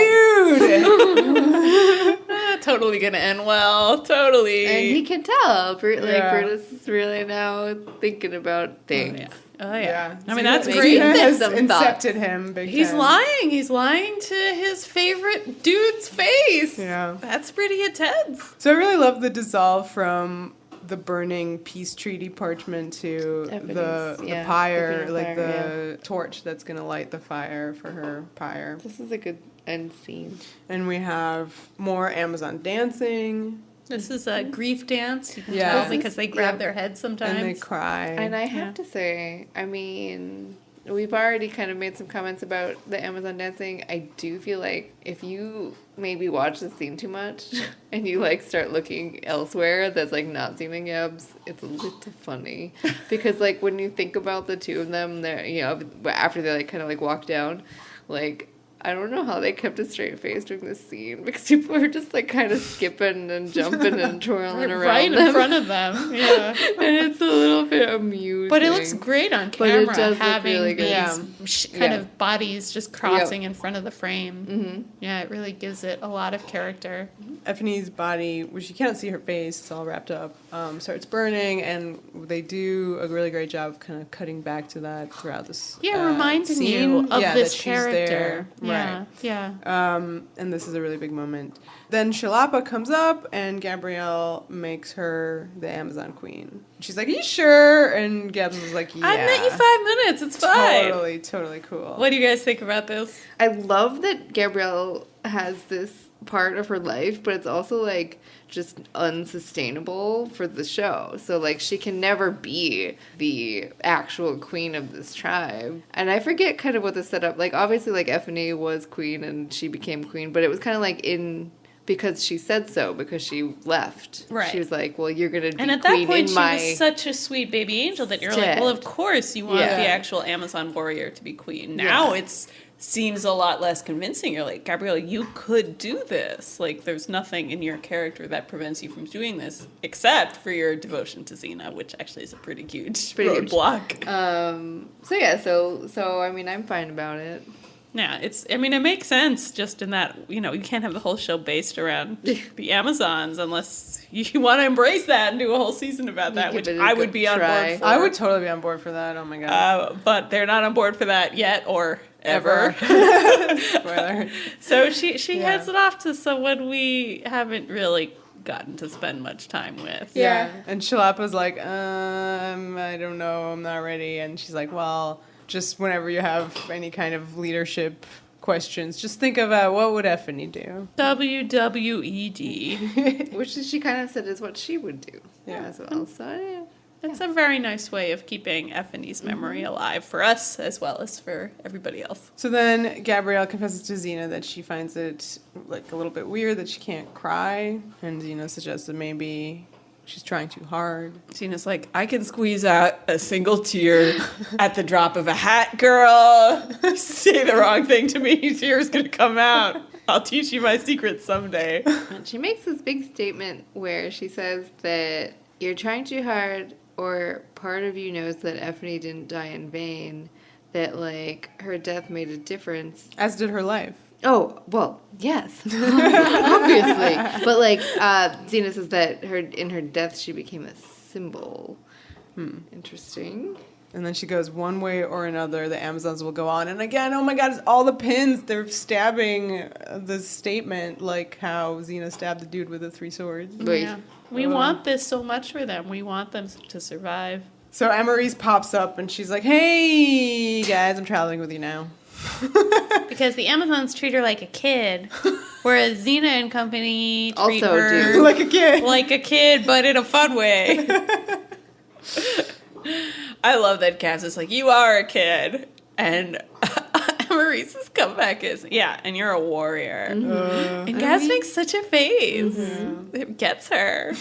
S1: dude!
S4: Totally gonna end well. Totally.
S2: And he can tell. Brutus is really now thinking about things.
S4: Oh, yeah. I mean,
S1: Xena-
S4: that's
S2: Xena
S4: great.
S1: has
S2: Some
S1: incepted
S2: thoughts.
S1: him big
S4: He's
S1: time.
S4: lying. He's lying to his favorite dude's face.
S1: Yeah.
S4: That's pretty intense.
S1: So I really love the dissolve from the burning peace treaty parchment to the pyre,
S2: Ephiny
S1: like
S2: fire,
S1: the torch that's going to light the fire for her pyre.
S2: This is a good end scene.
S1: And we have more Amazon dancing.
S4: This is a grief dance. You can
S1: Yeah.
S4: tell because they grab their heads sometimes.
S1: And they cry.
S2: And I have to say, I mean, we've already kind of made some comments about the Amazon dancing. I do feel like if you maybe watch the scene too much and you like start looking elsewhere that's like not Xena Yabs, it's a little funny. Because like when you think about the two of them, they're, you know, after they like kind of like walk down, like, I don't know how they kept a straight face during this scene because people are just like kind of skipping and jumping and twirling around
S4: right
S2: them.
S4: in front of them. Yeah.
S2: And it's a little bit amusing.
S4: But it looks great on
S2: But it
S4: camera,
S2: does look
S4: having
S2: really good.
S4: these kind of bodies just crossing in front of the frame.
S2: Mm-hmm.
S4: Yeah, it really gives it a lot of character.
S1: Ephony's body, which you can't see her face, it's all wrapped up, starts burning, and they do a really great job of kind of cutting back to that throughout this
S4: Reminding
S1: scene.
S4: you of
S1: Yeah,
S4: this
S1: that she's
S4: character.
S1: there.
S4: Yeah,
S1: Right.
S4: yeah.
S1: And this is a really big moment. Then Shalapa comes up, and Gabrielle makes her the Amazon queen. She's like, are you sure? And Gabs was like, yeah.
S4: I met you 5 minutes. It's fine.
S1: Totally cool.
S4: What do you guys think about this?
S2: I love that Gabrielle has this part of her life, but it's also like just unsustainable for the show. So like she can never be the actual queen of this tribe. And I forget kind of what the setup, like obviously like Ephiny was queen and she became queen, but it was kind of like because she said so, because she left.
S4: Right.
S2: She was like, well, you're going to be
S4: And at
S2: queen
S4: that point,
S2: in
S4: she
S2: my...
S4: was such a sweet baby angel that you're like,
S2: stead.
S4: well, of course you want
S2: Yeah.
S4: the actual Amazon warrior to be queen. Now it's seems a lot less convincing. You're like, Gabrielle, you could do this. Like, there's nothing in your character that prevents you from doing this, except for your devotion to Xena, which actually is a pretty huge roadblock.
S2: So I mean, I'm fine about it.
S4: Yeah, it makes sense just in that, you can't have the whole show based around the Amazons unless you want to embrace that and do a whole season about that, which I would be on board for.
S1: I would totally be on board for that. Oh my god.
S4: But they're not on board for that yet or ever.
S1: Spoiler.
S4: So she heads it off to someone we haven't really gotten to spend much time with.
S1: Yeah. And Shalapa's like, I don't know, I'm not ready. And she's like, well, just whenever you have any kind of leadership questions, just think about what would Ephiny do.
S4: WWED.
S2: Which she kind of said is what she would do as well. So, yeah.
S4: It's a very nice way of keeping Ephiny's memory alive for us as well as for everybody else.
S1: So then Gabrielle confesses to Xena that she finds it like a little bit weird that she can't cry. And Xena suggests that maybe she's trying too hard.
S4: Xena's like, I can squeeze out a single tear at the drop of a hat, girl. Say the wrong thing to me, tear's gonna come out. I'll teach you my secrets someday.
S2: And she makes this big statement where she says that you're trying too hard, or part of you knows that Ephiny didn't die in vain, that, like, her death made a difference.
S1: As did her life.
S2: Oh, well, yes. Obviously. But, like, Xena says that in her death she became a symbol. Interesting.
S1: And then she goes, one way or another, the Amazons will go on. And again, oh my God, it's all the pins. They're stabbing the statement like how Xena stabbed the dude with the 3 swords.
S4: Yeah. We want this so much for them. We want them to survive.
S1: So Amarice pops up and she's like, hey, guys, I'm traveling with you now.
S4: Because the Amazons treat her like a kid, whereas Xena and company treat
S2: Also
S4: her
S2: do.
S1: Like a kid.
S3: Like a kid, but in a fun way. I love that Cass is like, you are a kid. And Amarice's comeback is, yeah, and you're a warrior. And Cass makes such a face. It gets her.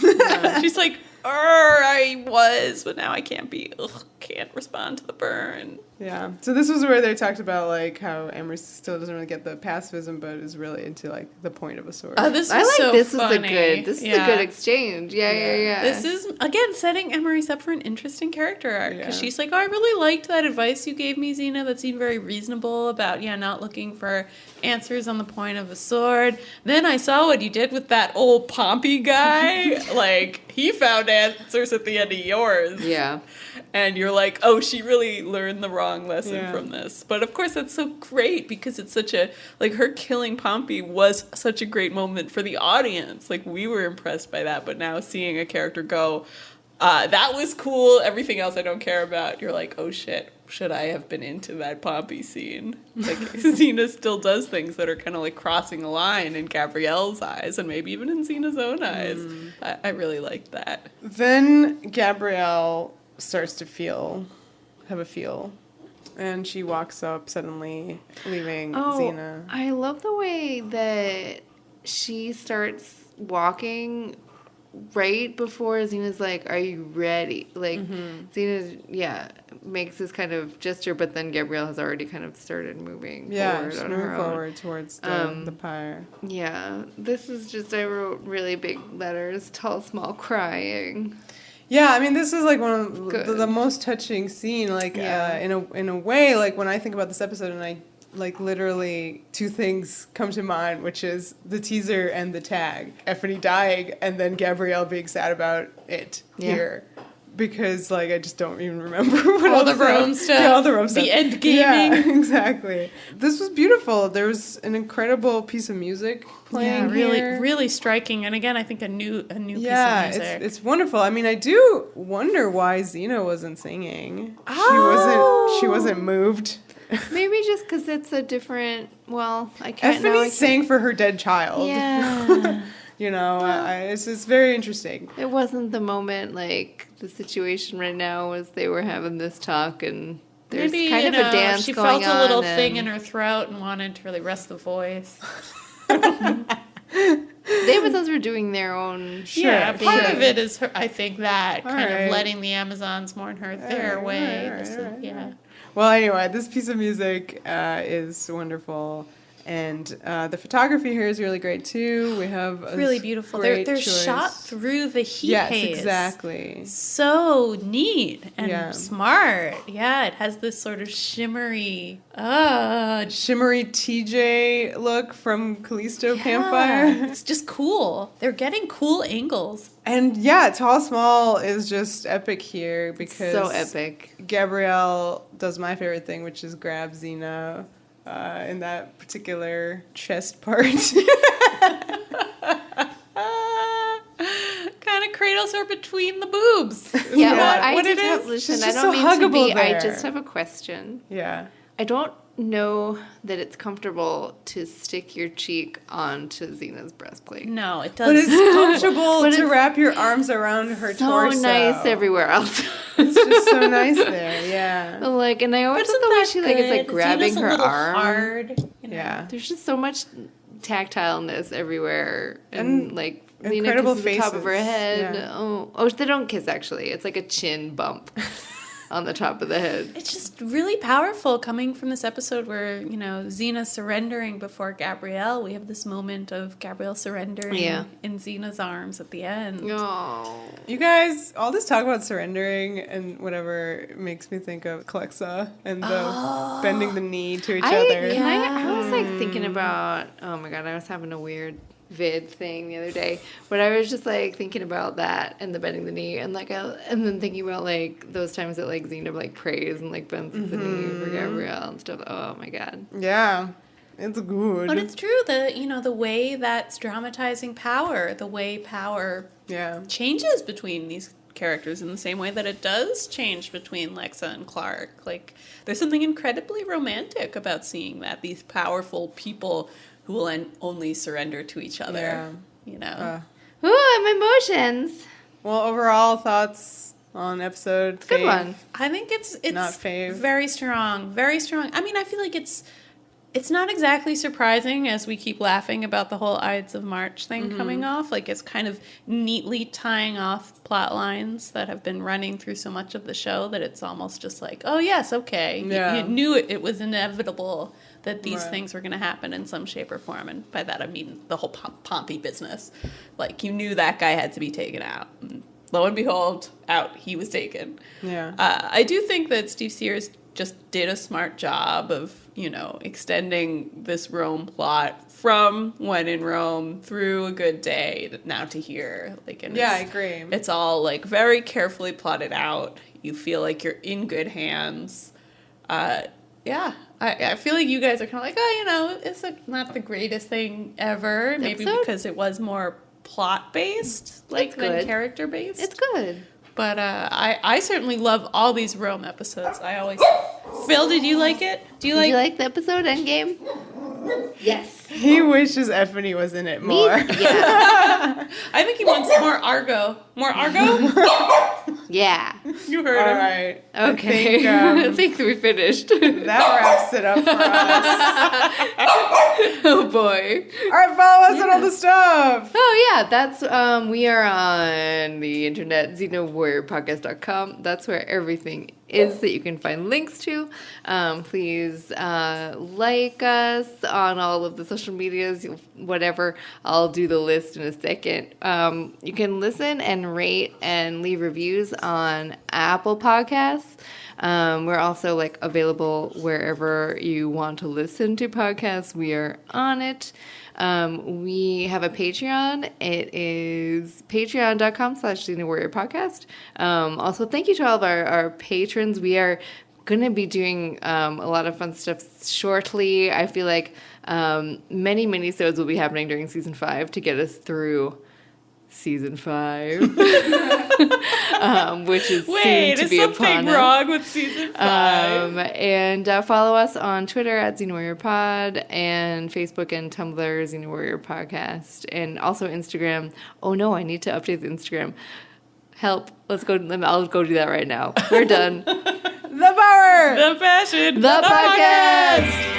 S3: She's like, I was, but now I can't be. Can't respond to the burn.
S1: Yeah. So this was where they talked about like how Amarice still doesn't really get the pacifism, but is really into like the point of a sword.
S3: This was so funny.
S2: This is a good exchange. Yeah.
S3: This is, again, setting Amarice up for an interesting character arc. Because she's like, I really liked that advice you gave me, Xena. That seemed very reasonable about, not looking for answers on the point of a sword. Then I saw what you did with that old Pompey guy. Like, he found answers at the end of yours.
S2: Yeah.
S3: And you're like, oh, she really learned the wrong lesson from this. But of course, that's so great because it's such a, like, her killing Pompey was such a great moment for the audience. Like, we were impressed by that. But now seeing a character go, that was cool, everything else I don't care about, you're like, oh shit, should I have been into that Pompey scene? Like, Xena still does things that are kind of like crossing a line in Gabrielle's eyes and maybe even in Xena's own eyes. I really liked that.
S1: Then Gabrielle starts to have a feel, and she walks up suddenly, leaving Xena.
S2: I love the way that she starts walking right before Xena's like, are you ready? Like, Xena, makes this kind of gesture, but then Gabrielle has already kind of started moving forward on her own.
S1: Forward towards the pyre.
S2: Yeah, this is just, I wrote really big letters, tall, small, crying.
S1: Yeah, I mean, this is like one of the most touching scene, like, in a way, like, when I think about this episode, and I, like, literally 2 things come to mind, which is the teaser and the tag. Ephiny dying, and then Gabrielle being sad about it here. Because, like, I just don't even remember what
S3: all the Rome stuff.
S1: Yeah, all the Rome stuff.
S3: The Endgaming.
S1: Yeah, exactly. This was beautiful. There was an incredible piece of music playing here.
S4: Really striking. And again, I think a new piece of music.
S1: Yeah, it's wonderful. I mean, I do wonder why Xena wasn't singing. She wasn't moved.
S2: Maybe just because it's a different, I can't know.
S1: Ephiny sang for her dead child.
S2: Yeah.
S1: It's very interesting.
S2: It wasn't the moment, like, the situation right now was they were having this talk and there's
S4: maybe,
S2: kind of a dance
S4: she
S2: going on.
S4: She felt a little thing in her throat and wanted to really rest the voice.
S2: The Amazons were doing their own...
S4: Part of it is, I think, that kind of letting the Amazons mourn her their way.
S1: Well, anyway, this piece of music is wonderful. And the photography here is really great, too. We have a
S4: really beautiful. They're shot through the heat haze.
S1: Yes, exactly.
S4: So neat and smart. Yeah, it has this sort of shimmery
S1: TJ look from Callisto Campfire.
S4: It's just cool. They're getting cool angles.
S1: And Tall Small is just epic here because
S2: so epic.
S1: Gabrielle does my favorite thing, which is grab Xena in that particular chest part.
S3: Kind of cradles her between the boobs.
S2: I don't mean to be.
S1: There.
S2: I just have a question.
S1: Yeah.
S2: I don't know that it's comfortable to stick your cheek onto Xena's breastplate.
S4: No, it doesn't.
S1: But it's comfortable to wrap your arms around her torso.
S2: So nice everywhere else.
S1: It's just so nice there, yeah.
S2: Like, and I always love the way she is like grabbing her arm.
S4: Hard,
S1: Yeah.
S2: There's just so much tactileness everywhere, and like
S1: incredible
S2: Xena kisses the top of her
S1: faces.
S2: head.
S1: Yeah.
S2: Oh, they don't kiss actually. It's like a chin bump. on the top of the head.
S4: It's just really powerful coming from this episode where, Xena surrendering before Gabrielle. We have this moment of Gabrielle surrendering in Xena's arms at the end.
S2: Oh.
S1: You guys, all this talk about surrendering and whatever makes me think of Clexa and the bending the knee to each other.
S2: I was like thinking about, oh my God, I was having a weird vid thing the other day, but I was just like thinking about that and the bending the knee and and then thinking about like those times that like Xena like prays and like bends the knee for Gabrielle and stuff. Oh my God.
S1: Yeah. It's good.
S4: But it's true that, the way that's dramatizing power, the way power changes between these characters in the same way that it does change between Lexa and Clark. Like, there's something incredibly romantic about seeing that, these powerful people who will only surrender to each other,
S2: Ooh, my emotions.
S1: Well, overall thoughts on episode
S2: Good one.
S4: I think it's
S1: not fave.
S4: Very strong, very strong. I mean, I feel like it's not exactly surprising as we keep laughing about the whole Ides of March thing coming off. Like, it's kind of neatly tying off plot lines that have been running through so much of the show that it's almost just like, oh, yes, okay.
S1: Yeah.
S4: You knew it was inevitable that these things were going to happen in some shape or form. And by that, I mean the whole Pompey business. Like, you knew that guy had to be taken out. And lo and behold, out he was taken.
S1: Yeah.
S4: I do think that Steve Sears just did a smart job of, extending this Rome plot from when in Rome through A Good Day now to here. Like, and
S1: I agree.
S4: It's all like very carefully plotted out. You feel like you're in good hands. I feel like you guys are kind of like, it's not the greatest thing ever. Maybe because it was more plot-based, than character-based.
S2: It's good.
S4: But I certainly love all these Rome episodes. Phil, did you like it?
S2: Did you like the episode Endgame? Yes.
S1: He wishes Ephiny was in it more.
S2: Yeah.
S4: I think he wants more Argo. More Argo?
S2: Yeah.
S4: You heard
S1: All
S4: him.
S1: right.
S2: Okay. I think we finished.
S1: That wraps it up for us.
S2: Oh boy.
S1: All right, follow us on all the stuff.
S2: Oh yeah, that's we are on the internet, xenawarriorpodcast.com. That's where everything is that you can find links to. Please like us on all of the social medias, whatever. I'll do the list in a second. You can listen and rate and leave reviews on Apple Podcasts. We're also available wherever you want to listen to podcasts. We are on it. We have a Patreon. It is patreon.com/XenaWarriorPodcast. Also, thank you to all of our patrons. We are going to be doing a lot of fun stuff shortly. I feel like many mini-sodes will be happening during Season 5 to get us through Season 5. Which is soon to be upon us. Wait, is something
S4: wrong with Season 5?
S2: And follow us on Twitter at XenaWarriorPod and Facebook and Tumblr, Xena Warrior Podcast, and also Instagram. Oh no, I need to update the Instagram. Help. I'll go do that right now. We're done.
S1: The power!
S4: The passion!
S2: The podcast!